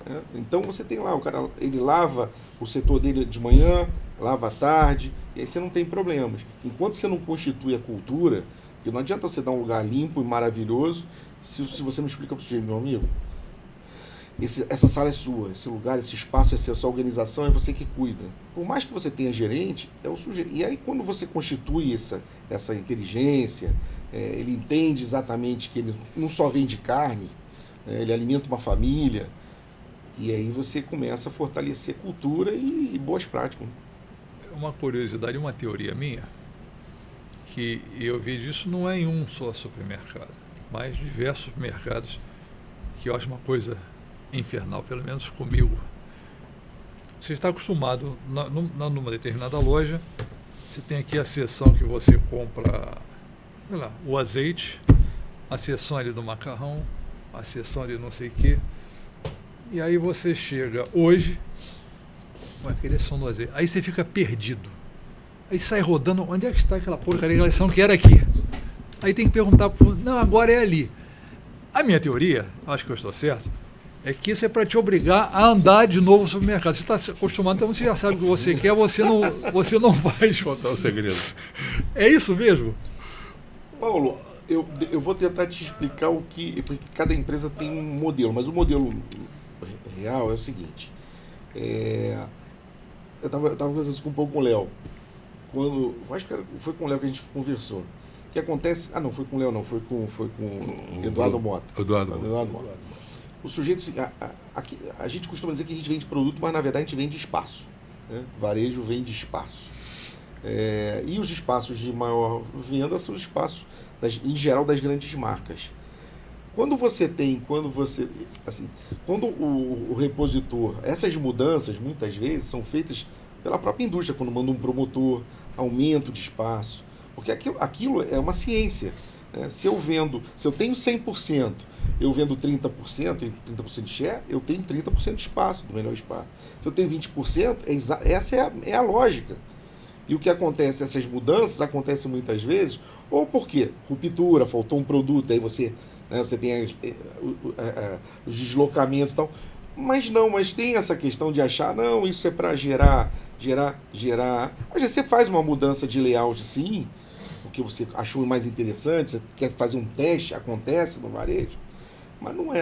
Né? Então, você tem lá, o cara, ele lava o setor dele de manhã, lava à tarde, e aí você não tem problemas. Enquanto você não constitui a cultura, porque não adianta você dar um lugar limpo e maravilhoso se você não explica para o sujeito, meu amigo, essa sala é sua, esse lugar, esse espaço é seu, essa organização é você que cuida. Por mais que você tenha gerente, é o sujeito. E aí quando você constitui essa inteligência, ele entende exatamente que ele não só vende carne, ele alimenta uma família, e aí você começa a fortalecer cultura e boas práticas. Uma curiosidade, uma teoria minha, que eu vejo isso não é em um só supermercado, mas diversos supermercados, que eu acho uma coisa infernal, pelo menos comigo. Você está acostumado, numa determinada loja, você tem aqui a seção que você compra, sei lá, o azeite, a seção ali do macarrão, a seção ali não sei o quê, e aí você chega hoje, vai querer som do azeite, aí você fica perdido, aí sai rodando, onde é que está aquela porcaria de eleição que era aqui? Aí tem que perguntar, não, agora é ali. A minha teoria, acho que eu estou certo, é que isso é para te obrigar a andar de novo no supermercado. Você está acostumado, então você já sabe o que você quer, você não vai contar o segredo. É isso mesmo? Paulo, eu vou tentar te explicar porque cada empresa tem um modelo, mas o modelo real é o seguinte. Eu estava conversando isso um pouco com o Léo. Acho que foi com o Léo que a gente conversou. O que acontece... não, foi com o Léo, não. Foi com Eduardo Mota. Eduardo Mota. O sujeito... A gente costuma dizer que a gente vende produto, mas na verdade a gente vende espaço. Né? Varejo vende espaço. E os espaços de maior venda são os espaços, em geral, das grandes marcas. Quando o repositor... Essas mudanças, muitas vezes, são feitas pela própria indústria, quando manda um promotor, aumento de espaço. Porque aquilo é uma ciência. Né? Se eu tenho 100%, eu vendo 30%, e 30% de share, eu tenho 30% de espaço, do melhor espaço. Se eu tenho 20%, essa é a lógica. E o que acontece, essas mudanças acontecem muitas vezes, ou porque ruptura, faltou um produto, aí você tem os deslocamentos e tal. Mas tem essa questão de achar, não, isso é para gerar. Às vezes você faz uma mudança de layout, sim, porque você achou mais interessante, você quer fazer um teste, acontece no varejo, mas não é.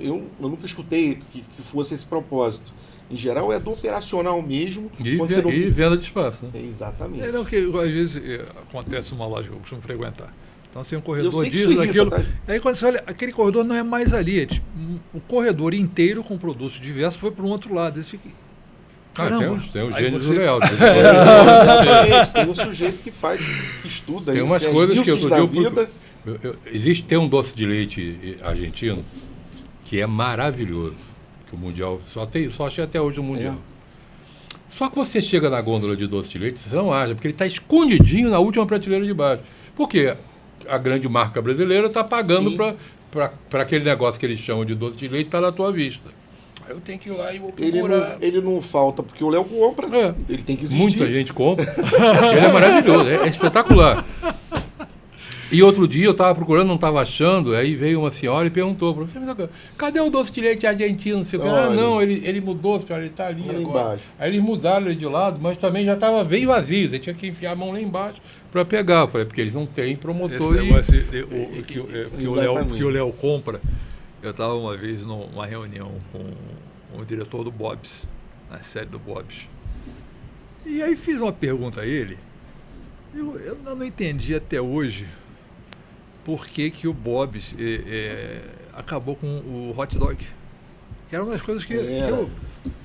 Eu nunca escutei que fosse esse propósito. Em geral é do operacional mesmo. E venda de espaço. Né? Exatamente. Não, que às vezes acontece uma loja que eu costumo frequentar. Então tem um corredor disso, daquilo. Tá? Aí quando você olha, aquele corredor não é mais ali. O corredor inteiro com produtos diversos foi para um outro lado. Tem um Aí gênio você- surreal. Exatamente, tem um sujeito que estuda Tem isso, umas as coisas que Nilces eu da digo. vida. Tem um doce de leite argentino que é maravilhoso. Que o Mundial. Só achei até hoje o Mundial. Só que você chega na gôndola de doce de leite, você não acha, porque ele está escondidinho na última prateleira de baixo. Porque a grande marca brasileira está pagando para aquele negócio que eles chamam de doce de leite estar na tua vista. Aí eu tenho que ir lá e vou procurar. Ele não falta porque o Léo compra. É. Ele tem que existir. Muita gente compra. Ele é maravilhoso, é espetacular. E outro dia eu estava procurando, não estava achando, aí veio uma senhora e perguntou para você, cadê o doce de leite argentino? Não sei o quê. Ah, não, ele mudou, senhora, ele está ali Ali agora. embaixo. Aí eles mudaram ele de lado, mas também já estava bem vazio, você tinha que enfiar a mão lá embaixo para pegar. Eu falei, porque eles não têm Esse promotor. negócio Exatamente. que o Léo compra. Eu estava uma vez numa reunião com o diretor do Bob's, na série do Bob's. E aí fiz uma pergunta a ele. Eu não entendi até hoje por que o Bob's acabou com o hot dog. Que era uma das coisas que eu...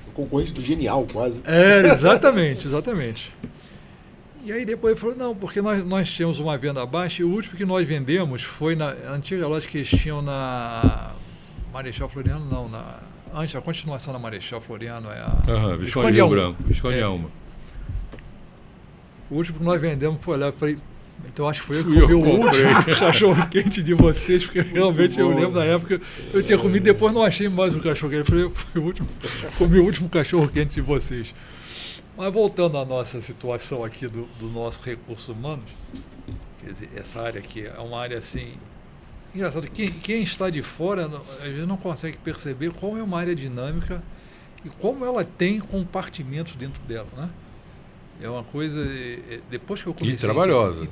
O concorrente do Genial, quase. Exatamente. E aí depois ele falou, não, porque nós tínhamos uma venda baixa e o último que nós vendemos foi na antiga loja que eles tinham na Marechal Floriano, não, antes, a continuação da Marechal Floriano é a... Visconde Rio Branco, Visconde Alma. O último que nós vendemos foi lá, eu falei, então acho que foi eu que Fui eu comi o que comprei. último cachorro quente de vocês, porque realmente eu lembro na época, eu tinha comido, depois não achei mais o cachorro quente, eu falei, comi o último cachorro quente de vocês. Mas voltando à nossa situação aqui do nosso recursos humanos, quer dizer, essa área aqui é uma área assim, engraçado, quem está de fora, às vezes não consegue perceber como é uma área dinâmica e como ela tem compartimentos dentro dela, né? É uma coisa, depois que eu comecei... E trabalhosa.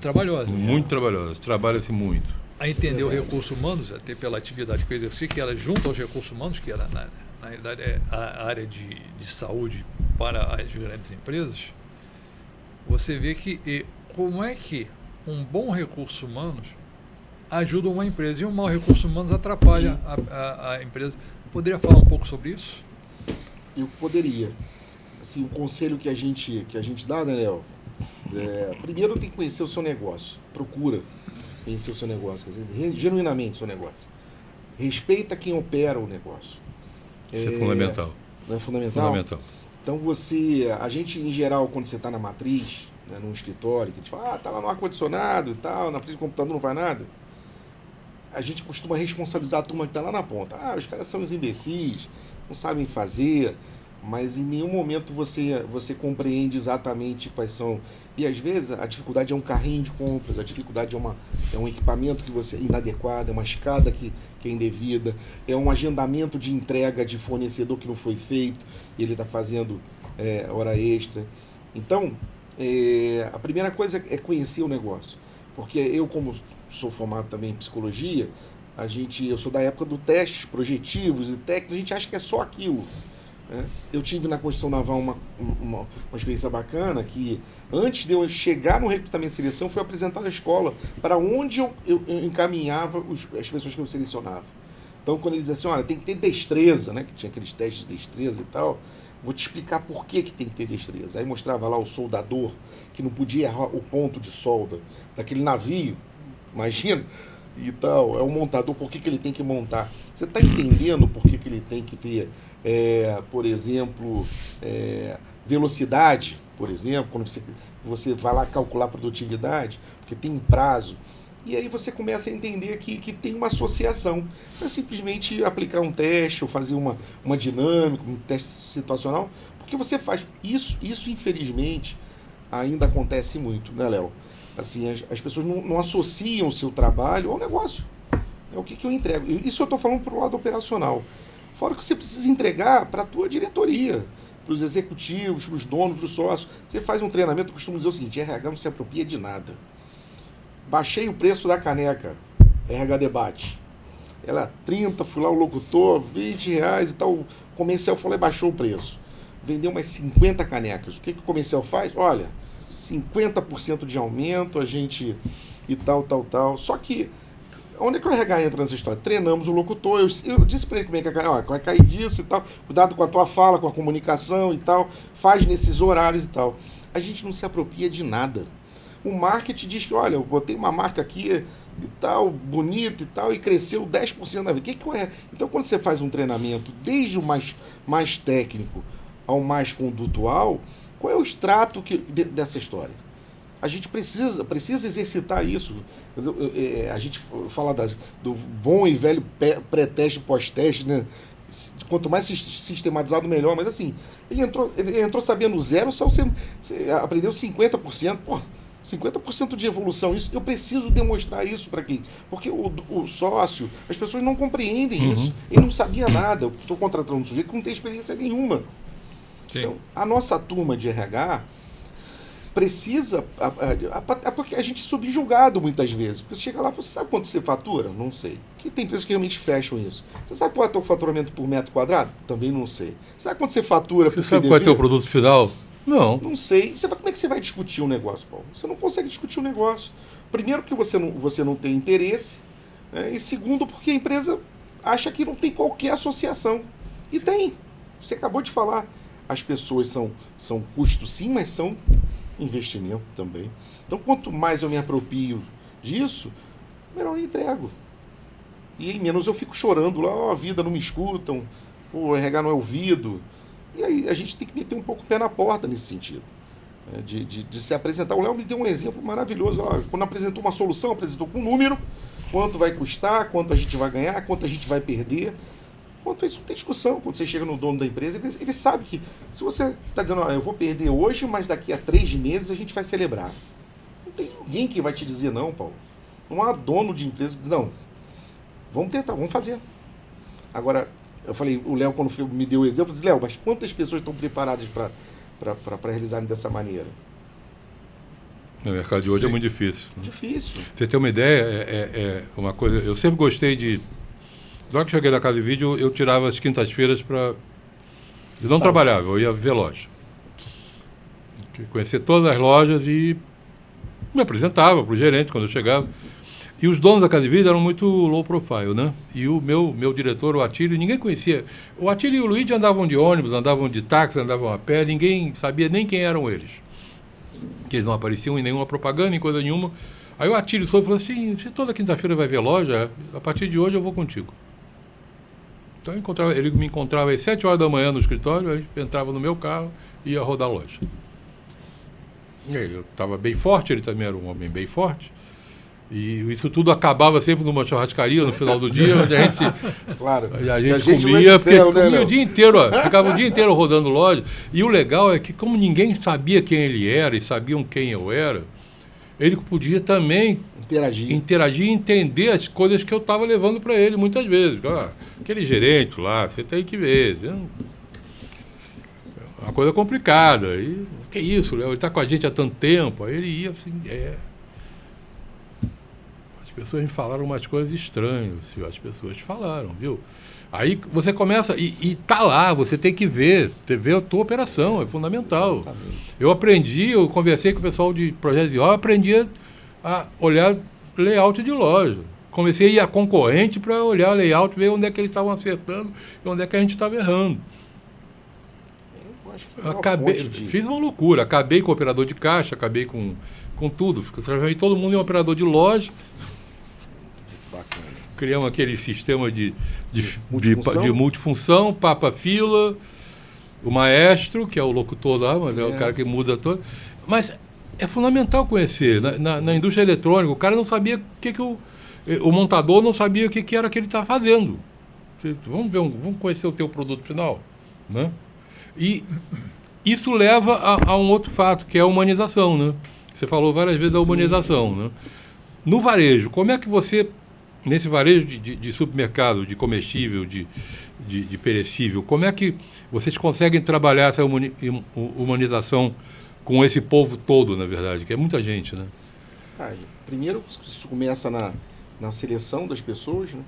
Muito trabalhosa, trabalha-se muito. a entender os recursos humanos, até pela atividade que eu exerci, que era junto aos recursos humanos, que era, na realidade, a área de saúde para as grandes empresas, você vê que como é que um bom recurso humanos ajuda uma empresa e um mau recurso humanos atrapalha a empresa. Poderia falar um pouco sobre isso? Eu poderia. Assim, o conselho que a gente dá, né, Léo? Primeiro tem que conhecer o seu negócio. Procura conhecer o seu negócio, quer dizer, genuinamente o seu negócio. Respeita quem opera o negócio. Isso é fundamental. Não é fundamental? Fundamental. Então a gente em geral, quando você está na matriz, né, num escritório, que a gente fala, tá lá no ar-condicionado e tal, na frente do computador não vai nada, a gente costuma responsabilizar a turma que está lá na ponta. Os caras são os imbecis, não sabem fazer, mas em nenhum momento você compreende exatamente quais são. E às vezes a dificuldade é um carrinho de compras, a dificuldade é um equipamento que você é inadequado, é uma escada que é indevida, é um agendamento de entrega de fornecedor que não foi feito, e ele está fazendo hora extra. Então, a primeira coisa é conhecer o negócio. Porque eu, como sou formado também em psicologia, eu sou da época do testes projetivos e técnicos, a gente acha que é só aquilo. Eu tive na construção naval uma experiência bacana que, antes de eu chegar no recrutamento e seleção, fui apresentado à escola para onde eu encaminhava as pessoas que eu selecionava. Então, quando eles diziam assim, olha, tem que ter destreza, né, que tinha aqueles testes de destreza e tal, vou te explicar por que tem que ter destreza. Aí mostrava lá o soldador, que não podia errar o ponto de solda daquele navio, imagina, e tal, é o montador, por que ele tem que montar. Você está entendendo por que ele tem que ter, por exemplo, velocidade, por exemplo, quando você vai lá calcular a produtividade, porque tem um prazo. E aí você começa a entender que tem uma associação. Não é simplesmente aplicar um teste ou fazer uma dinâmica, um teste situacional, porque você faz. Isso infelizmente, ainda acontece muito, né, Léo? Assim, as pessoas não associam o seu trabalho ao negócio. É o que eu entrego. Isso eu estou falando para o lado operacional. Fora que você precisa entregar para a tua diretoria, para os executivos, para os donos, para os sócios. Você faz um treinamento, eu costumo dizer o seguinte, RH não se apropria de nada. Baixei o preço da caneca, RH Debate. Ela é 30, fui lá o locutor, R$20 e tal. O comercial falou e baixou o preço. Vendeu umas 50 canecas. O que o comercial faz? Olha, 50% de aumento, a gente e tal. Só que Onde é que o RH entra nessa história? Treinamos o locutor, eu disse para ele como é que vai cair disso e tal, cuidado com a tua fala, com a comunicação e tal, faz nesses horários e tal. A gente não se apropria de nada. O marketing diz que, olha, eu botei uma marca aqui e tal, bonita e tal, e cresceu 10% da vida. Que é? Então, quando você faz um treinamento, desde o mais técnico ao mais condutual, qual é o extrato dessa história? A gente precisa exercitar isso. A gente fala do bom e velho pré-teste e pós-teste, né? Quanto mais sistematizado, melhor. Mas assim, ele entrou sabendo zero, só você aprendeu 50%. Pô, 50% de evolução. Isso, eu preciso demonstrar isso para quem? Porque o sócio, as pessoas não compreendem isso. Ele não sabia nada. Eu estou contratando um sujeito que não tem experiência nenhuma. Sim. Então, a nossa turma de RH precisa, porque a gente é subjugado muitas vezes, porque você chega lá, você sabe quanto você fatura? Não sei. Porque tem empresas que realmente fecham isso. Você sabe qual é o teu faturamento por metro quadrado? Também não sei. Você sabe quanto você fatura por Você sabe qual é o teu produto final? Não. Não sei. Como é que você vai discutir um negócio, Paulo? Você não consegue discutir um negócio. Primeiro, porque você não tem interesse, né? E segundo, porque a empresa acha que não tem qualquer associação. E tem. Você acabou de falar. As pessoas são custo sim, mas são investimento também. Então, quanto mais eu me aproprio disso, melhor eu entrego. E aí, menos eu fico chorando lá, a vida não me escutam, o RH não é ouvido. E aí a gente tem que meter um pouco o pé na porta nesse sentido. Né? De se apresentar. O Léo me deu um exemplo maravilhoso. Ó, quando apresentou uma solução, apresentou com um número, quanto vai custar, quanto a gente vai ganhar, quanto a gente vai perder. Quanto a isso, não tem discussão. Quando você chega no dono da empresa, ele sabe que se você está dizendo, eu vou perder hoje, mas daqui a 3 meses a gente vai celebrar. Não tem ninguém que vai te dizer não, Paulo. Não há dono de empresa que diz, não, vamos tentar, vamos fazer. Agora, eu falei, o Léo, quando me deu o exemplo, eu disse, Léo, mas quantas pessoas estão preparadas para realizarem dessa maneira? No mercado de hoje é muito difícil. Difícil. Você ter uma ideia, é uma coisa... Eu sempre gostei de... Logo que cheguei na Casa de Vídeo, eu tirava as quintas-feiras para... Eu não trabalhava, eu ia ver loja. Conhecer todas as lojas e me apresentava para o gerente quando eu chegava. E os donos da Casa de Vídeo eram muito low profile, né? E o meu diretor, o Atílio, ninguém conhecia. O Atílio e o Luigi andavam de ônibus, andavam de táxi, andavam a pé, ninguém sabia nem quem eram eles. Que eles não apareciam em nenhuma propaganda, em coisa nenhuma. Aí o Atílio foi e falou assim, se toda quinta-feira vai ver loja, a partir de hoje eu vou contigo. Então ele me encontrava às 7 horas da manhã no escritório, aí entrava no meu carro e ia rodar a loja. E aí eu estava bem forte, ele também era um homem bem forte. E isso tudo acabava sempre numa churrascaria no final do dia, onde a gente, claro, a gente comia, comia o dia inteiro, ficava o dia inteiro rodando loja. E o legal é que, como ninguém sabia quem ele era e sabiam quem eu era, ele podia também interagir e entender as coisas que eu estava levando para ele muitas vezes. Aquele gerente lá, você tem que ver. É uma coisa complicada. E, que isso, Léo? Ele está com a gente há tanto tempo. Aí ele ia assim, As pessoas me falaram umas coisas estranhas. As pessoas falaram, viu? Aí você começa, e tá lá, você tem que ver a tua operação, é fundamental. Exatamente. Eu conversei com o pessoal de projetos de obra, aprendi a olhar layout de loja. Comecei a ir a concorrente para olhar layout, ver onde é que eles estavam acertando e onde é que a gente estava errando. Eu acho que fiz uma loucura, acabei com o operador de caixa, acabei com tudo. Transformei todo mundo em um operador de loja. Bacana. Criamos aquele sistema de multifunção, papa-fila, o maestro, que é o locutor lá, mas é o cara que muda todo. Mas é fundamental conhecer. Na indústria eletrônica, o cara não sabia o montador não sabia o que era que ele estava fazendo. Vamos conhecer o teu produto final, né? E isso leva a um outro fato, que é a humanização, né? Você falou várias vezes da humanização, né? No varejo, como é que você, nesse varejo de supermercado, de comestível, de perecível, como é que vocês conseguem trabalhar essa humanização com esse povo todo, na verdade, que é muita gente, né? Primeiro, isso começa na seleção das pessoas, né?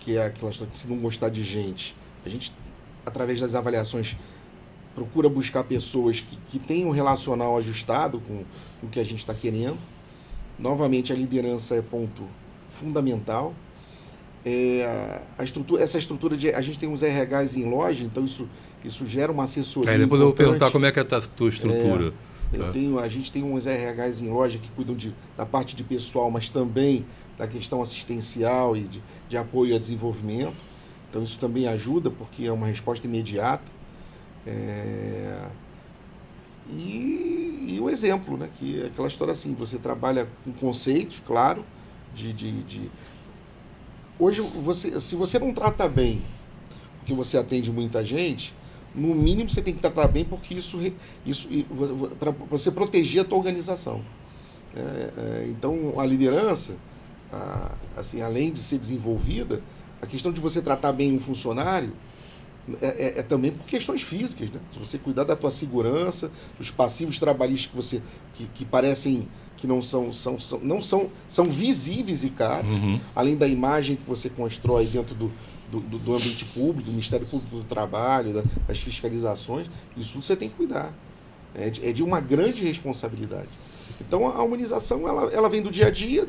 Que é aquela história que, se não gostar de gente, a gente, através das avaliações, procura buscar pessoas que tenham um relacional ajustado com o que a gente está querendo. Novamente, a liderança é ponto fundamental. Essa estrutura a gente tem uns RHs em loja, então isso gera uma assessoria. Depois eu vou importante. perguntar como é que é a tua estrutura. A gente tem uns RHs em loja que cuidam da parte de pessoal, mas também da questão assistencial e de apoio a desenvolvimento. Então isso também ajuda, porque é uma resposta imediata. E o exemplo, né? Que é aquela história assim, você trabalha com conceitos, claro, Hoje, se você não trata bem, porque você atende muita gente, no mínimo você tem que tratar bem, porque isso para você proteger a tua organização. Então, a liderança, assim, além de ser desenvolvida, a questão de você tratar bem um funcionário é também por questões físicas, né? Se você cuidar da tua segurança, dos passivos trabalhistas que parecem que não são visíveis e caros, além da imagem que você constrói dentro do ambiente público, do Ministério Público do Trabalho, das fiscalizações, isso tudo você tem que cuidar. É de uma grande responsabilidade. Então a humanização ela vem do dia a dia,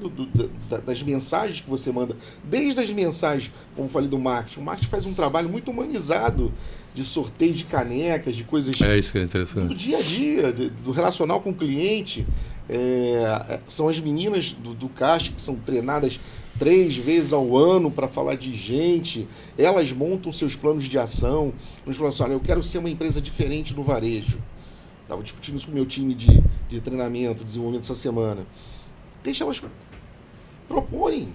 das mensagens que você manda, desde as mensagens, como eu falei do marketing. O marketing faz um trabalho muito humanizado de sorteio de canecas, de coisas isso que é interessante. do dia a dia, do relacional com o cliente. São as meninas do caixa que são treinadas 3 vezes ao ano para falar de gente. Elas montam seus planos de ação. Eles falam assim, olha, eu quero ser uma empresa diferente no varejo. Estava discutindo isso com o meu time de treinamento, desenvolvimento essa semana. Deixa elas proporem.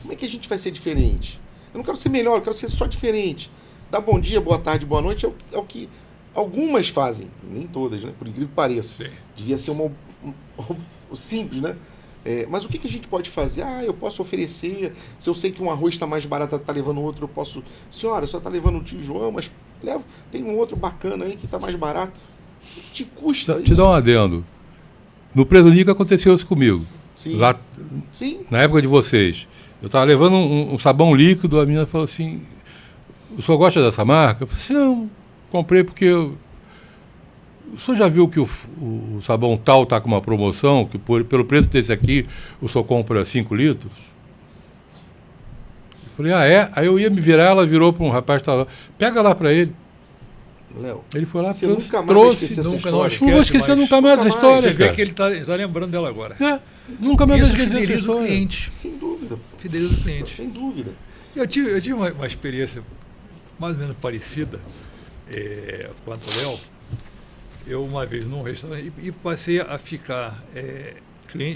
Como é que a gente vai ser diferente? Eu não quero ser melhor, eu quero ser só diferente. Dar bom dia, boa tarde, boa noite é o que algumas fazem. Nem todas, né? Por incrível que pareça. Sim. Devia ser simples, né? Mas o que a gente pode fazer? Eu posso oferecer. Se eu sei que um arroz está mais barato, está levando outro, eu posso... Senhora, só está levando o tio João, mas tem um outro bacana aí que está mais barato. O que te custa isso? Te dá um adendo. No Presonica aconteceu isso comigo. Sim. Lá, Sim. Na época de vocês. Eu estava levando um sabão líquido, a menina falou assim, o senhor gosta dessa marca? Eu falei assim, não, comprei porque... O senhor já viu que o sabão tal está com uma promoção, que pelo preço desse aqui, o senhor compra 5 litros? Eu falei, é? Aí eu ia me virar, ela virou para um rapaz, pega lá para ele. Léo, ele foi lá, você nunca mais vai esquecer essa história. Não vou esquecer nunca mais essa história, Você vê que ele está lembrando dela agora. Nunca mais vai esquecer essa Fideliza história. o cliente. Sem dúvida. Fideliza o cliente. Sem dúvida. Eu tive uma experiência mais ou menos parecida com a do Léo. Eu, uma vez, num restaurante, e passei a ficar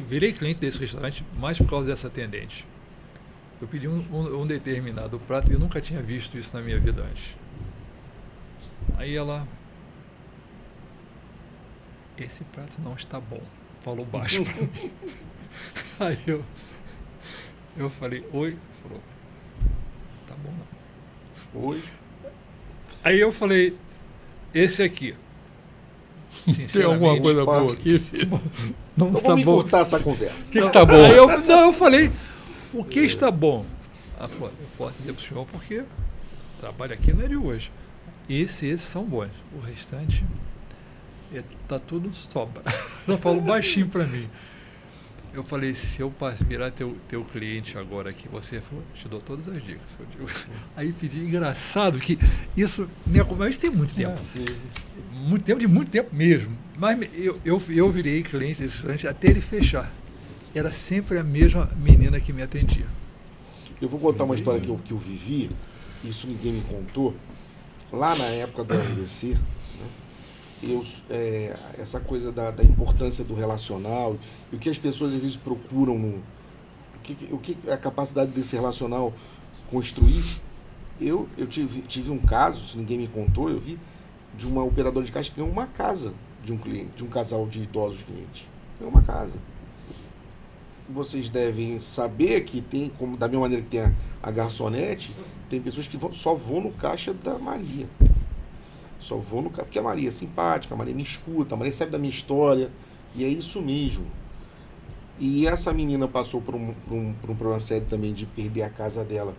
virei cliente desse restaurante mais por causa dessa atendente. Eu pedi um determinado prato e eu nunca tinha visto isso na minha vida antes. Aí ela... Esse prato não está bom. Falou baixo para mim. Aí eu falei, oi? Falou, tá bom não. Oi? Aí eu falei, esse aqui. Tem alguma coisa boa aqui? Não então vamos encurtar essa conversa. O que está bom? Aí eu falei, o que está bom? Ela falou, eu posso dizer para o senhor porque o trabalho aqui não é de hoje. Esses são bons. O restante tá tudo sobra. Ela falou baixinho para mim. Eu falei, se eu virar teu cliente agora aqui, você falou, te dou todas as dicas. Aí pedi, engraçado, que isso tem muito tempo. Muito tempo mesmo. Mas eu virei cliente desse restaurante até ele fechar. Era sempre a mesma menina que me atendia. Eu vou contar uma história que eu vivi, isso ninguém me contou. Lá na época da RDC, essa coisa da importância do relacional, e o que as pessoas às vezes procuram, o que a capacidade desse relacional construir. Eu tive um caso, se ninguém me contou, eu vi, de uma operadora de caixa que ganhou uma casa de um cliente, de um casal de idosos clientes. Ganhou uma casa. Vocês devem saber que tem, como da mesma maneira que tem a garçonete, tem pessoas que só vão no caixa da Maria. Só vou no caixa, porque a Maria é simpática, a Maria me escuta, a Maria sabe da minha história, e é isso mesmo. E essa menina passou por um problema sério também de perder a casa dela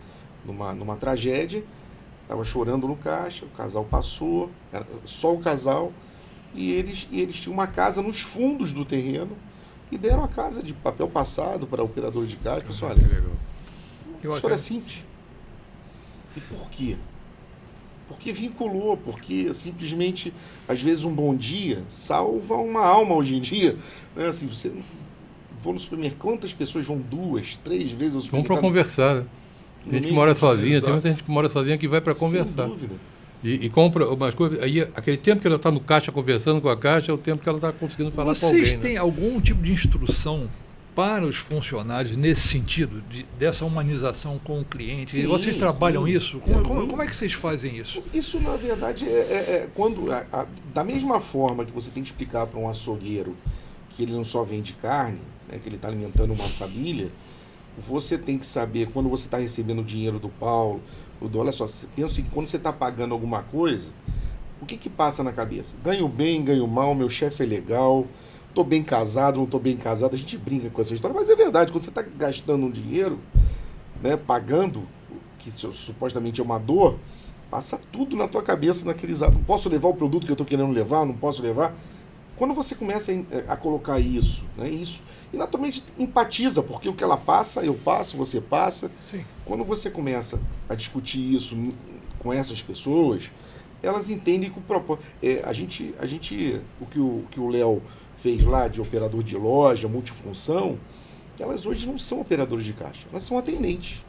numa tragédia, estava chorando no caixa, o casal passou, era só o casal, e eles tinham uma casa nos fundos do terreno, e deram a casa de papel passado para operador de caixa. Pessoal, Que olha, legal. a história é simples. E por quê? Porque vinculou, porque simplesmente, às vezes, um bom dia salva uma alma hoje em dia. Né? Assim, você vou no supermercado, quantas pessoas vão 2, 3 vezes ao Vamos supermercado? para conversar, né? No Tem gente que mesmo mora dia? sozinha, tem Exato. muita gente que mora sozinha que vai para conversar. Sem dúvida. E compra umas coisas. Aí, aquele tempo que ela está no caixa conversando com a caixa é o tempo que ela está conseguindo falar com alguém. Vocês Né? têm algum tipo de instrução para os funcionários nesse sentido, dessa humanização com o cliente? Sim, Vocês trabalham sim. isso? Como é que vocês fazem isso? Isso, na verdade, quando. Da mesma forma que você tem que explicar para um açougueiro que ele não só vende carne, né, que ele está alimentando uma família, você tem que saber, quando você está recebendo o dinheiro do Paulo, olha só, pensa que quando você está pagando alguma coisa, o que passa na cabeça? Ganho bem, ganho mal, meu chefe é legal, estou bem casado, não estou bem casado, a gente brinca com essa história, mas é verdade, quando você está gastando um dinheiro, né, pagando, que supostamente é uma dor, passa tudo na tua cabeça naquele exato. Posso levar o produto que eu estou querendo levar? Não posso levar? Quando você começa a colocar isso, né, e naturalmente empatiza, porque o que ela passa, eu passo, você passa. Sim. Quando você começa a discutir isso com essas pessoas, elas entendem que o propósito. O que o Léo fez lá de operador de loja, multifunção, elas hoje não são operadores de caixa, elas são atendentes.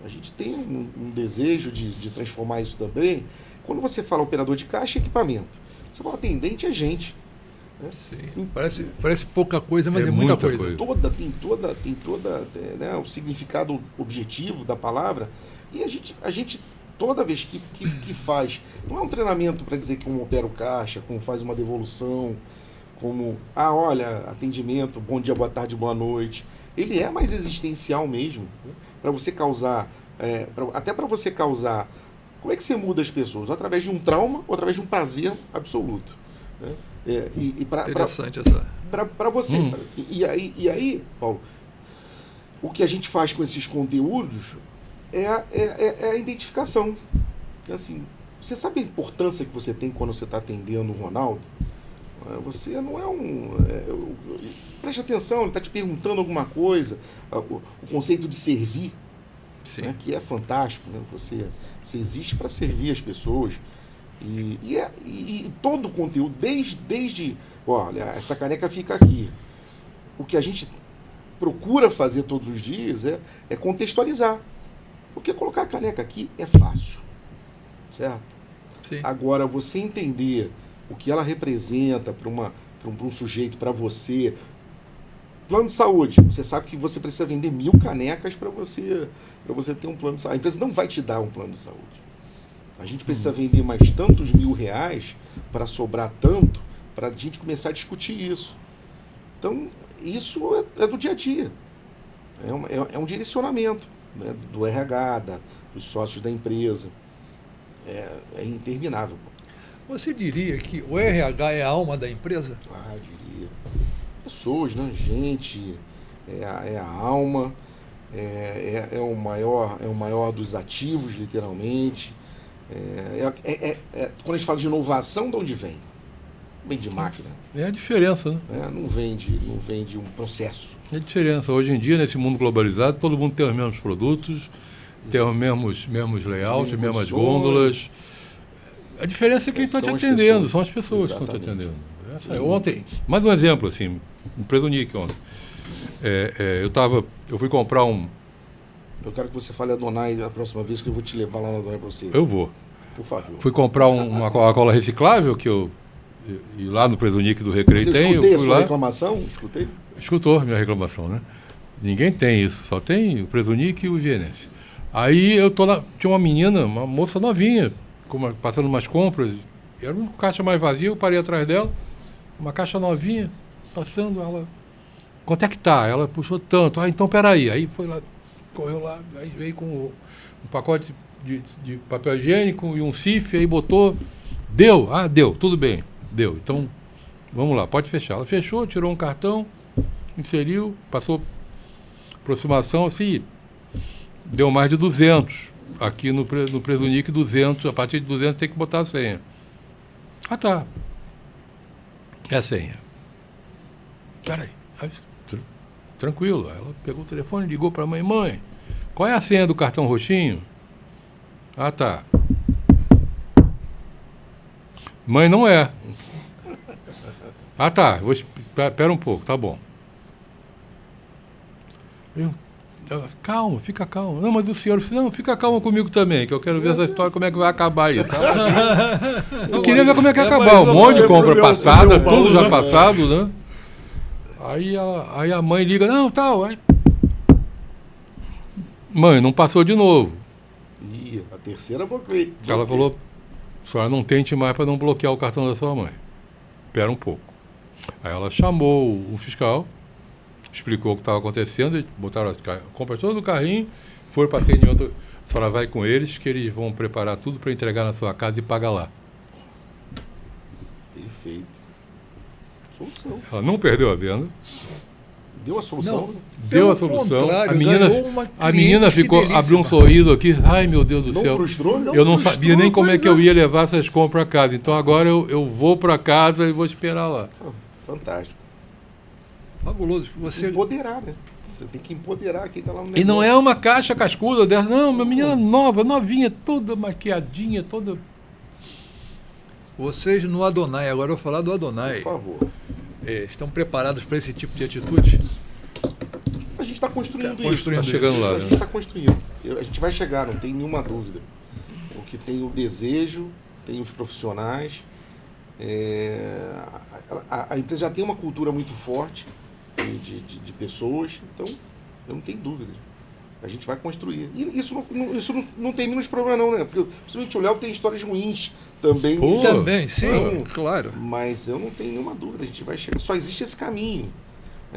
A gente tem um desejo de transformar isso também. Quando você fala operador de caixa, é equipamento. Você fala atendente, é gente. Né? Sim. Parece pouca coisa, mas é muita coisa. Tem toda né, o significado objetivo da palavra. E a gente toda vez que faz, não é um treinamento para dizer como opera o caixa, como faz uma devolução, como, olha, atendimento, bom dia, boa tarde, boa noite. Ele é mais existencial mesmo, né? Para você causar, até para você causar, como é que você muda as pessoas? Através de um trauma ou através de um prazer absoluto. Né? Interessante essa. Para você. E aí, Paulo, o que a gente faz com esses conteúdos é a identificação. Assim, você sabe a importância que você tem quando você está atendendo o Ronaldo? Você não é preste atenção, ele está te perguntando alguma coisa. O conceito de servir, né, que é fantástico. Né? Você existe para servir as pessoas. E todo o conteúdo, desde olha, essa caneca fica aqui. O que a gente procura fazer todos os dias é contextualizar. Porque colocar a caneca aqui é fácil, certo? Sim. Agora, você entender o que ela representa para um sujeito, para você. Plano de saúde. Você sabe que você precisa vender 1000 canecas para você ter um plano de saúde. A empresa não vai te dar um plano de saúde. A gente precisa vender mais tantos R$1.000 para sobrar tanto, para a gente começar a discutir isso. Então, isso é do dia a dia. É um direcionamento, né, do RH, dos sócios da empresa. É interminável. Você diria que o RH é a alma da empresa? Diria. Pessoas, né? Gente, é a alma, é o maior dos ativos, literalmente. Quando a gente fala de inovação, de onde vem? Vem de máquina. É a diferença, né? Não vem de um processo. É a diferença. Hoje em dia, nesse mundo globalizado, todo mundo tem os mesmos produtos, tem os mesmos layouts, as mesmas gôndolas. A diferença é quem está te atendendo, são as pessoas que estão te atendendo. Ontem, mais um exemplo, assim, no Presunic ontem. Eu fui comprar um... Eu quero que você fale a Donai a próxima vez, que eu vou te levar lá na Donai para você. Eu vou. Por favor. Fui comprar uma Coca-Cola reciclável, e lá no Presunic do Recreio tem. Escutei a sua reclamação? Escutei? Escutou a minha reclamação, né? Ninguém tem isso, só tem o Presunic e o Vienense. Aí eu tô lá, tinha uma menina, uma moça novinha, passando umas compras, era um caixa mais vazio, eu parei atrás dela, uma caixa novinha, passando, ela... Quanto é que tá? Ela puxou tanto. Então peraí. Aí foi lá, correu lá, aí veio com um pacote de papel higiênico e um cif, aí botou, deu, deu, tudo bem, deu. Então, vamos lá, pode fechar. Ela fechou, tirou um cartão, inseriu, passou aproximação, assim, deu mais de 200. Aqui no Presunic, 200, a partir de 200 tem que botar a senha. Tá. É a senha. Peraí. Aí, tranquilo. Aí ela pegou o telefone e ligou para a mãe. Mãe, qual é a senha do cartão roxinho? Ah, tá. Mãe, não é. Ah, tá. Espera um pouco, tá bom. Ela, calma, fica calma. Não, mas o senhor, não, fica calma comigo também, que eu quero ver essa história, como é que vai acabar isso. Eu queria ver como é que ia acabar. Um monte de compra passada, tudo já passado, né? Aí a mãe liga, não, tal. Aí... Mãe, não passou de novo. Ih, a terceira bloqueei. Ela falou, a senhora não tente mais para não bloquear o cartão da sua mãe. Espera um pouco. Aí ela chamou o fiscal, explicou o que estava acontecendo, botaram as compras todas do carrinho, foram para atendimento. A senhora vai com eles, que eles vão preparar tudo para entregar na sua casa e pagar lá. Perfeito. Solução. Ela não perdeu a venda. Deu a solução. Deu a solução. A menina abriu um fidelíssima. sorriso aqui. Ai, meu Deus do Não céu. frustrou? Eu não sabia nem como é pois que eu ia levar essas compras a casa. Então agora eu vou para casa e vou esperar lá. Fantástico. Fabuloso. Você Empoderar, né? Você tem que empoderar quem está lá no negócio. E não é uma caixa cascuda dessa. Não, uma menina nova, novinha, toda maquiadinha, toda... Vocês no Adonai, agora eu vou falar do Adonai. Por favor. Estão preparados para esse tipo de atitude? A gente está construindo Tá isso. construindo Tá chegando lá, A né? gente está construindo. A gente vai chegar, não tem nenhuma dúvida. Porque tem o desejo, tem os profissionais. A empresa já tem uma cultura muito forte de pessoas, então eu não tenho dúvida. A gente vai construir. E isso não termina os problemas, não, né? Porque principalmente o Léo tem histórias ruins também. Pô, Também, sim, Então, claro. Mas eu não tenho nenhuma dúvida, a gente vai chegar. Só existe esse caminho.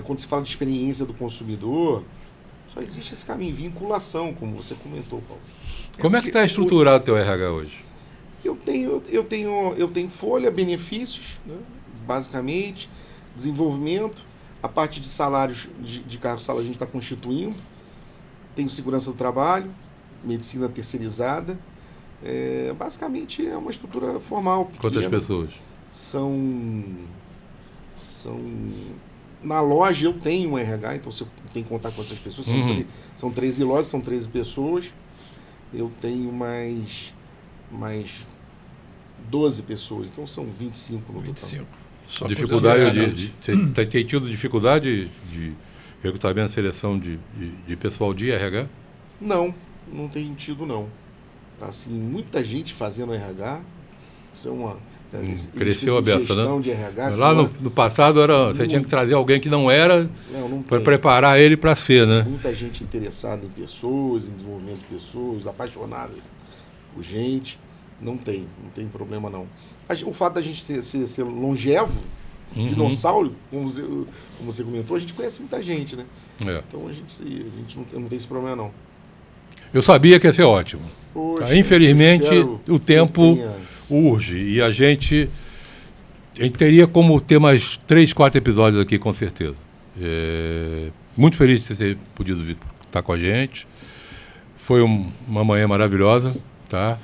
Quando se fala de experiência do consumidor, só existe esse caminho, vinculação, como você comentou, Paulo. Como é que está estruturado o teu RH hoje? Eu tenho folha, benefícios, né? Basicamente, desenvolvimento, a parte de salários, de cargo-salário a gente está constituindo, tenho segurança do trabalho, medicina terceirizada, basicamente é uma estrutura formal. Pequena. Quantas pessoas? São na loja eu tenho um RH, então você tem que contar com essas pessoas. São 13 lojas, são 13 pessoas. Eu tenho mais 12 pessoas, então são 25 no total. 25. Só Dificuldade você tem tido dificuldade de recrutamento e seleção de pessoal de RH? Não tenho tido não. Assim, muita gente fazendo RH, isso é uma... Cresceu a beça, né? De RH, Lá no passado você tinha que trazer alguém que não era não para tem. preparar ele para ser, né? Muita gente interessada em pessoas, em desenvolvimento de pessoas, apaixonada por gente. Não tem problema não. O fato da gente ser longevo, dinossauro, como você comentou, a gente conhece muita gente, né? Então a gente não tem esse problema não. Eu sabia que ia ser ótimo. Poxa, infelizmente, o tempo urge. E a gente teria como ter mais 3, 4 episódios aqui, com certeza. Muito feliz de você ter podido vir estar com a gente. Foi uma manhã maravilhosa, tá?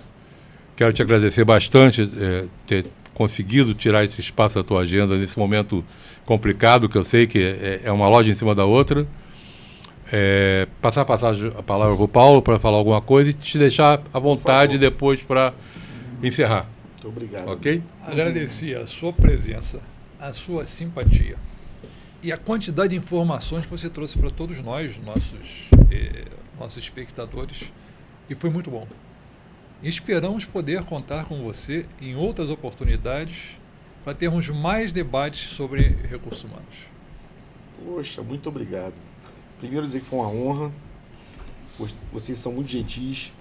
Quero te agradecer bastante ter conseguido tirar esse espaço da tua agenda nesse momento complicado, que eu sei que é uma loja em cima da outra. Passar a palavra para o Paulo para falar alguma coisa e te deixar à vontade depois para encerrar. Muito obrigado. Ok? Agradecer a sua presença, a sua simpatia e a quantidade de informações que você trouxe para todos nós, nossos espectadores, e foi muito bom. Esperamos poder contar com você em outras oportunidades para termos mais debates sobre recursos humanos. Poxa, muito obrigado. Primeiro dizer que foi uma honra. Vocês são muito gentis.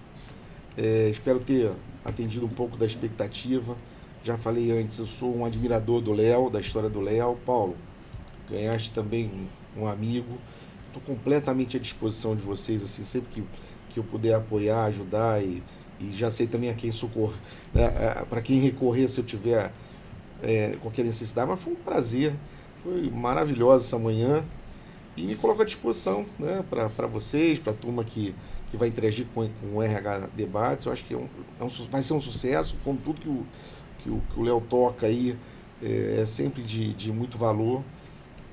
Espero ter atendido um pouco da expectativa. Já falei antes, eu sou um admirador do Léo, da história do Léo. Paulo, ganhaste também um amigo. Estou completamente à disposição de vocês, assim, sempre que eu puder apoiar, ajudar e já sei também a quem socorrer, para quem recorrer se eu tiver qualquer necessidade. Mas foi um prazer, foi maravilhosa essa manhã. E me coloco à disposição, né, para vocês, para a turma que vai interagir com o RH Debates. Eu acho que vai ser um sucesso, como tudo que o Léo toca aí, é sempre de muito valor.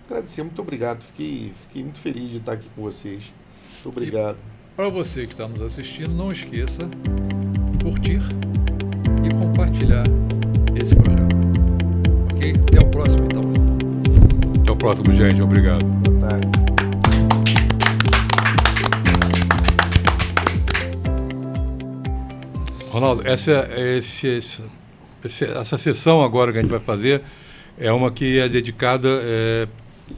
Agradecer, muito obrigado. Fiquei muito feliz de estar aqui com vocês. Muito obrigado. Para você que está nos assistindo, não esqueça curtir e compartilhar esse programa. Ok? Até o próximo, então. Até o próximo, gente. Obrigado. Boa tarde. Ronaldo, essa sessão agora que a gente vai fazer é uma que é dedicada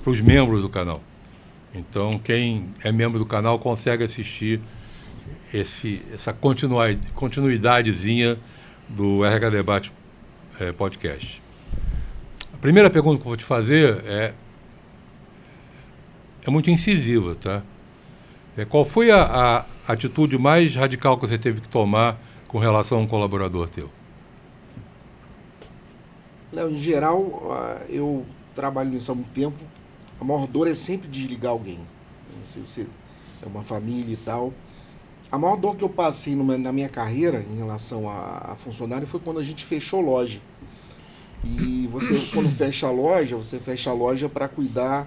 para os membros do canal. Então, quem é membro do canal consegue assistir essa continuidadezinha do RH Debate podcast. A primeira pergunta que eu vou te fazer é muito incisiva, tá? Qual foi a atitude mais radical que você teve que tomar com relação a um colaborador teu? Léo, em geral, eu trabalho nisso há muito tempo. A maior dor é sempre desligar alguém. Se você é uma família e tal. A maior dor que eu passei na minha carreira em relação a funcionário foi quando a gente fechou loja. E você, quando fecha a loja para cuidar.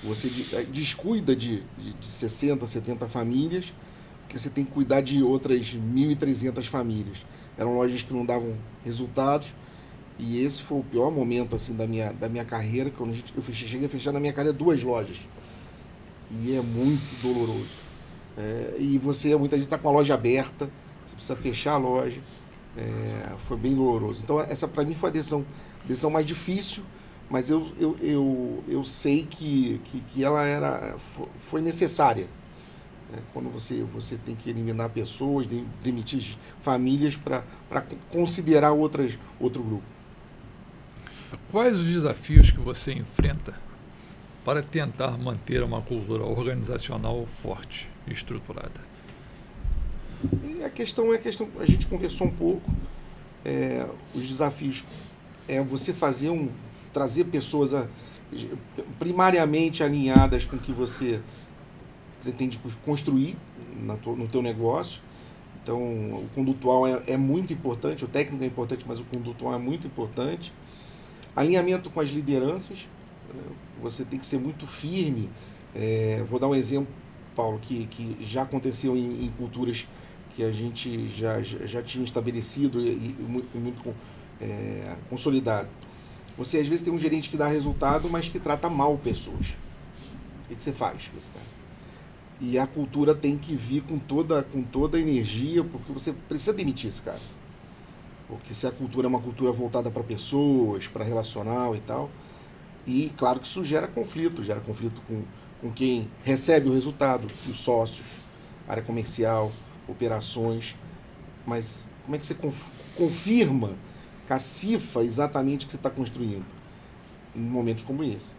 Você descuida de 60, 70 famílias, porque você tem que cuidar de outras 1.300 famílias. Eram lojas que não davam resultados. E esse foi o pior momento assim, da minha carreira, quando eu cheguei a fechar na minha carreira 2 lojas. E é muito doloroso. E você muitas vezes está com a loja aberta, você precisa fechar a loja. Foi bem doloroso. Então essa para mim foi a decisão mais difícil, mas eu sei que ela foi necessária. Quando você tem que eliminar pessoas, demitir famílias para considerar outro grupo. Quais os desafios que você enfrenta para tentar manter uma cultura organizacional forte e estruturada? E a questão, a gente conversou um pouco, os desafios é você trazer pessoas primariamente alinhadas com o que você pretende construir no teu negócio. Então, o condutual é muito importante, o técnico é importante, mas o condutual é muito importante. Alinhamento com as lideranças, você tem que ser muito firme. Vou dar um exemplo, Paulo, que já aconteceu em culturas que a gente já tinha estabelecido e muito consolidado. Você às vezes tem um gerente que dá resultado, mas que trata mal pessoas. O que você faz? E a cultura tem que vir com toda a energia, porque você precisa demitir esse cara. Porque se a cultura é uma cultura voltada para pessoas, para relacional e tal, e claro que isso gera conflito com quem recebe o resultado, os sócios, área comercial, operações, mas como é que você confirma, cacifa exatamente o que você está construindo em momentos como esse?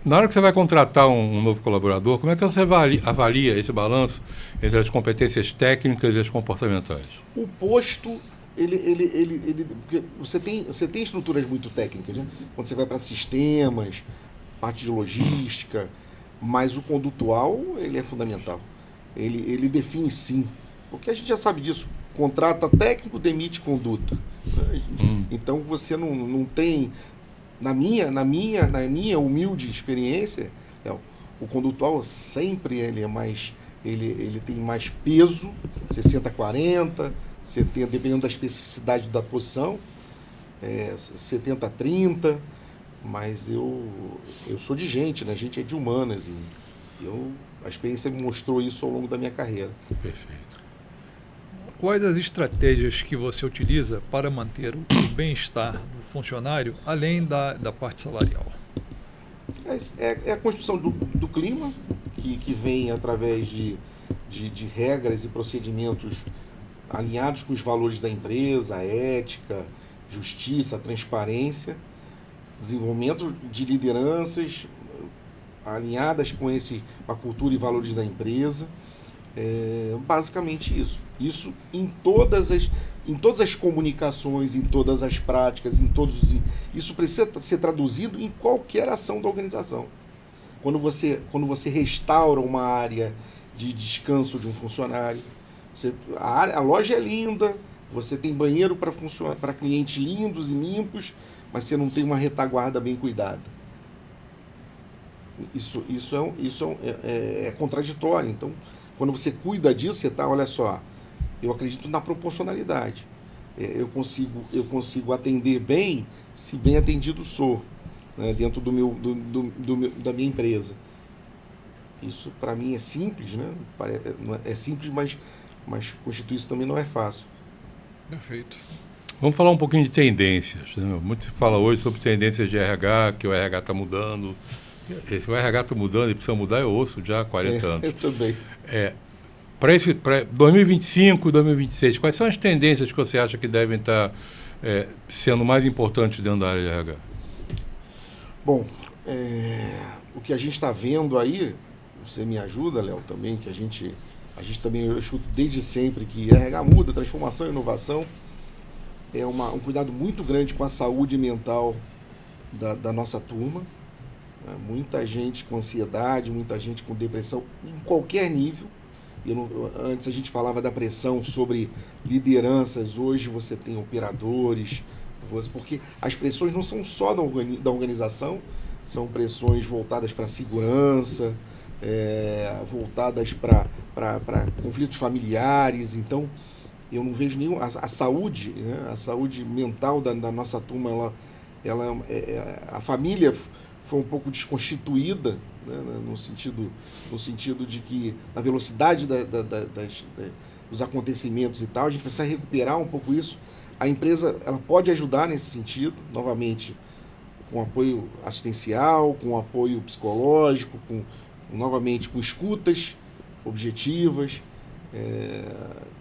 Na hora que você vai contratar um novo colaborador, como é que você avalia esse balanço entre as competências técnicas e as comportamentais? O posto, porque você tem estruturas muito técnicas, né? Quando você vai para sistemas, parte de logística, mas o condutual, ele é fundamental. Ele define sim, porque a gente já sabe disso, contrata técnico, demite conduta. Então você não tem, na minha humilde experiência, o condutual sempre ele tem mais peso, 60-40, 70, dependendo da especificidade da posição, 70-30, mas eu sou de gente, né? A gente é de humanas e a experiência me mostrou isso ao longo da minha carreira. Perfeito. Quais as estratégias que você utiliza para manter o bem-estar do funcionário, além da parte salarial? É a construção do clima, que vem através de regras e procedimentos alinhados com os valores da empresa, a ética, justiça, a transparência, desenvolvimento de lideranças alinhadas com a cultura e valores da empresa. Basicamente isso. Isso em todas as comunicações, em todas as práticas, isso precisa ser traduzido em qualquer ação da organização. Quando você restaura uma área de descanso de um funcionário, a loja é linda, você tem banheiro para clientes lindos e limpos, mas você não tem uma retaguarda bem cuidada. é contraditório. Então, quando você cuida disso, você está, olha só, eu acredito na proporcionalidade. Eu consigo atender bem se bem atendido sou, né, dentro da minha empresa. Isso para mim é simples, né? É simples, mas constituir isso também não é fácil. Perfeito. Vamos falar um pouquinho de tendências, né? Muito se fala hoje sobre tendências de RH, que o RH está mudando. Se o RH está mudando e precisa mudar, eu ouço já há 40 anos. Eu também. Para 2025 e 2026, quais são as tendências que você acha que devem estar sendo mais importantes dentro da área de RH? Bom, o que a gente está vendo aí, você me ajuda, Léo, também, que a gente também, eu escuto desde sempre que RH muda, transformação e inovação é um cuidado muito grande com a saúde mental da nossa turma. Muita gente com ansiedade, muita gente com depressão, em qualquer nível. Antes a gente falava da pressão sobre lideranças, hoje você tem operadores, porque as pressões não são só da organização, são pressões voltadas para a segurança, voltadas para conflitos familiares. Então, eu não vejo nenhum... A saúde, né? A saúde mental da nossa turma, a família foi um pouco desconstituída, né, no sentido de que a velocidade dos acontecimentos e tal, a gente precisa recuperar um pouco isso. A empresa ela pode ajudar nesse sentido, novamente, com apoio assistencial, com apoio psicológico, novamente com escutas objetivas.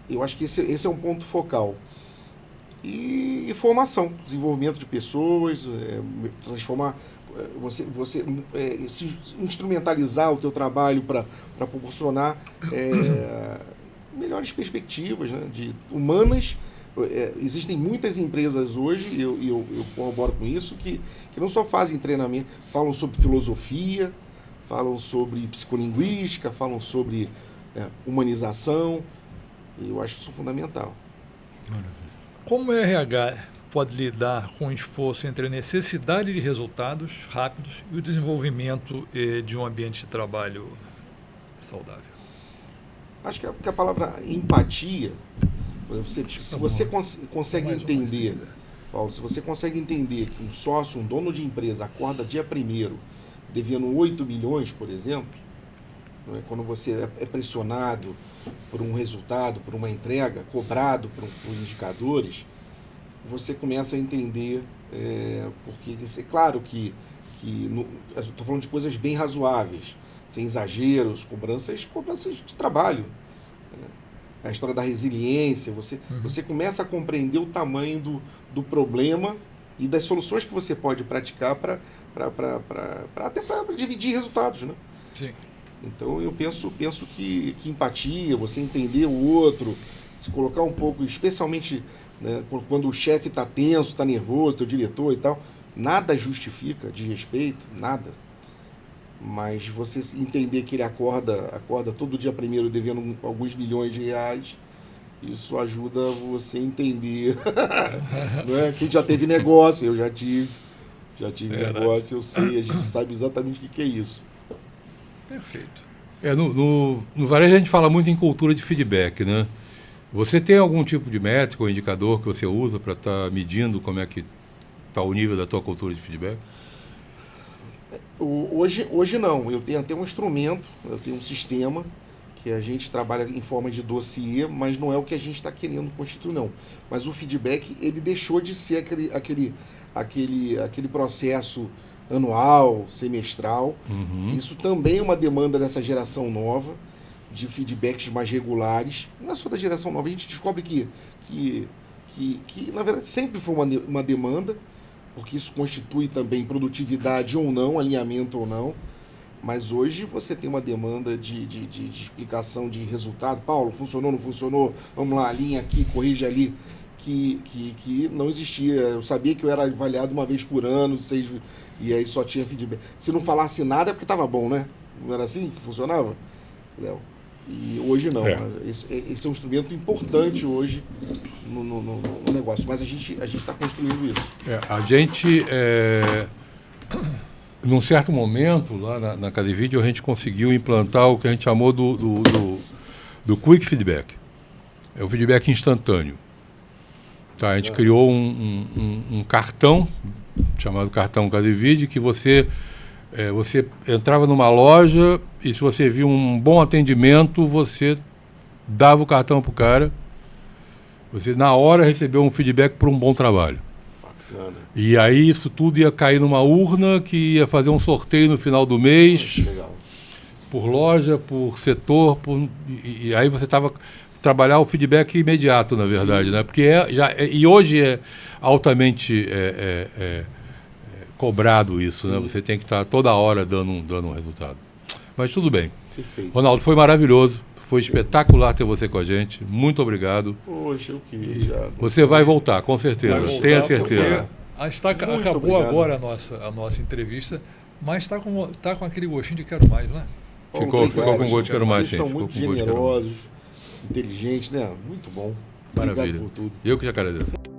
Eu acho que esse é um ponto focal. E formação, desenvolvimento de pessoas, transformar, você se instrumentalizar o teu trabalho para proporcionar melhores perspectivas, né, humanas. Existem muitas empresas hoje, e eu corroboro com isso, que não só fazem treinamento, falam sobre filosofia, falam sobre psicolinguística, falam sobre humanização. Eu acho isso fundamental. Como o RH pode lidar com o esforço entre a necessidade de resultados rápidos e o desenvolvimento de um ambiente de trabalho saudável? Acho que a palavra empatia, se você consegue entender, Paulo, se você consegue entender que um sócio, um dono de empresa, acorda dia 1º devendo 8 milhões, por exemplo, né, quando você é pressionado por um resultado, por uma entrega, cobrado por indicadores, você começa a entender, porque é claro que estou falando de coisas bem razoáveis, sem exageros, cobranças de trabalho. A história da resiliência, você começa a compreender o tamanho do problema e das soluções que você pode praticar até para dividir resultados, né? Sim. Então eu penso que empatia, você entender o outro, se colocar um pouco, especialmente, né, quando o chefe está tenso, está nervoso, teu diretor e tal, nada justifica desrespeito, nada. Mas você entender que ele acorda todo dia 1º devendo alguns milhões de reais, isso ajuda você a entender. Não é? Quem já teve negócio, eu já tive negócio, eu sei, a gente sabe exatamente o que é isso. Perfeito. No varejo a gente fala muito em cultura de feedback, né? Você tem algum tipo de métrica ou indicador que você usa para estar medindo como é que está o nível da tua cultura de feedback? Hoje não, eu tenho até um instrumento, eu tenho um sistema que a gente trabalha em forma de dossiê, mas não é o que a gente está querendo constituir, não. Mas o feedback, ele deixou de ser aquele processo anual, semestral. Uhum. Isso também é uma demanda dessa geração nova, de feedbacks mais regulares. Não é só da geração nova, a gente descobre que na verdade sempre foi uma demanda, porque isso constitui também produtividade ou não, alinhamento ou não. Mas hoje você tem uma demanda de explicação de resultado. Paulo, funcionou, não funcionou? Vamos lá, alinha aqui, corrige ali. Que não existia. Eu sabia que eu era avaliado uma vez por ano, e aí só tinha feedback. Se não falasse nada é porque estava bom, né? Não era assim que funcionava, Léo? E hoje não. Esse é um instrumento importante hoje no negócio, mas a gente está construindo isso. A gente num certo momento, lá na Cadevídeo, a gente conseguiu implantar o que a gente chamou do Quick Feedback. É o feedback instantâneo. Tá, a gente criou um cartão, chamado cartão Cadevídeo, que você entrava numa loja e se você viu um bom atendimento, você dava o cartão para o cara. Você, na hora, recebeu um feedback por um bom trabalho. Bacana. E aí isso tudo ia cair numa urna que ia fazer um sorteio no final do mês, Legal. por loja, por setor, e aí você estava trabalhar o feedback imediato, na verdade, né? Porque e hoje é altamente cobrado isso, né? Você tem que estar toda hora dando um resultado. Mas tudo bem. Perfeito. Ronaldo, foi maravilhoso. Foi espetacular ter você com a gente. Muito obrigado. Poxa, eu queria já. Você vai voltar, com certeza. Vai voltar, Tenha certeza. porque Muito acabou obrigado. agora a nossa entrevista, mas está com aquele gostinho de quero mais, né? Ficou com gosto de quero mais, Vocês são gente. muito Ficou com gosto de quero mais. generosos, inteligentes, né? Muito bom. Maravilha. Obrigado por tudo. Eu que te agradeço.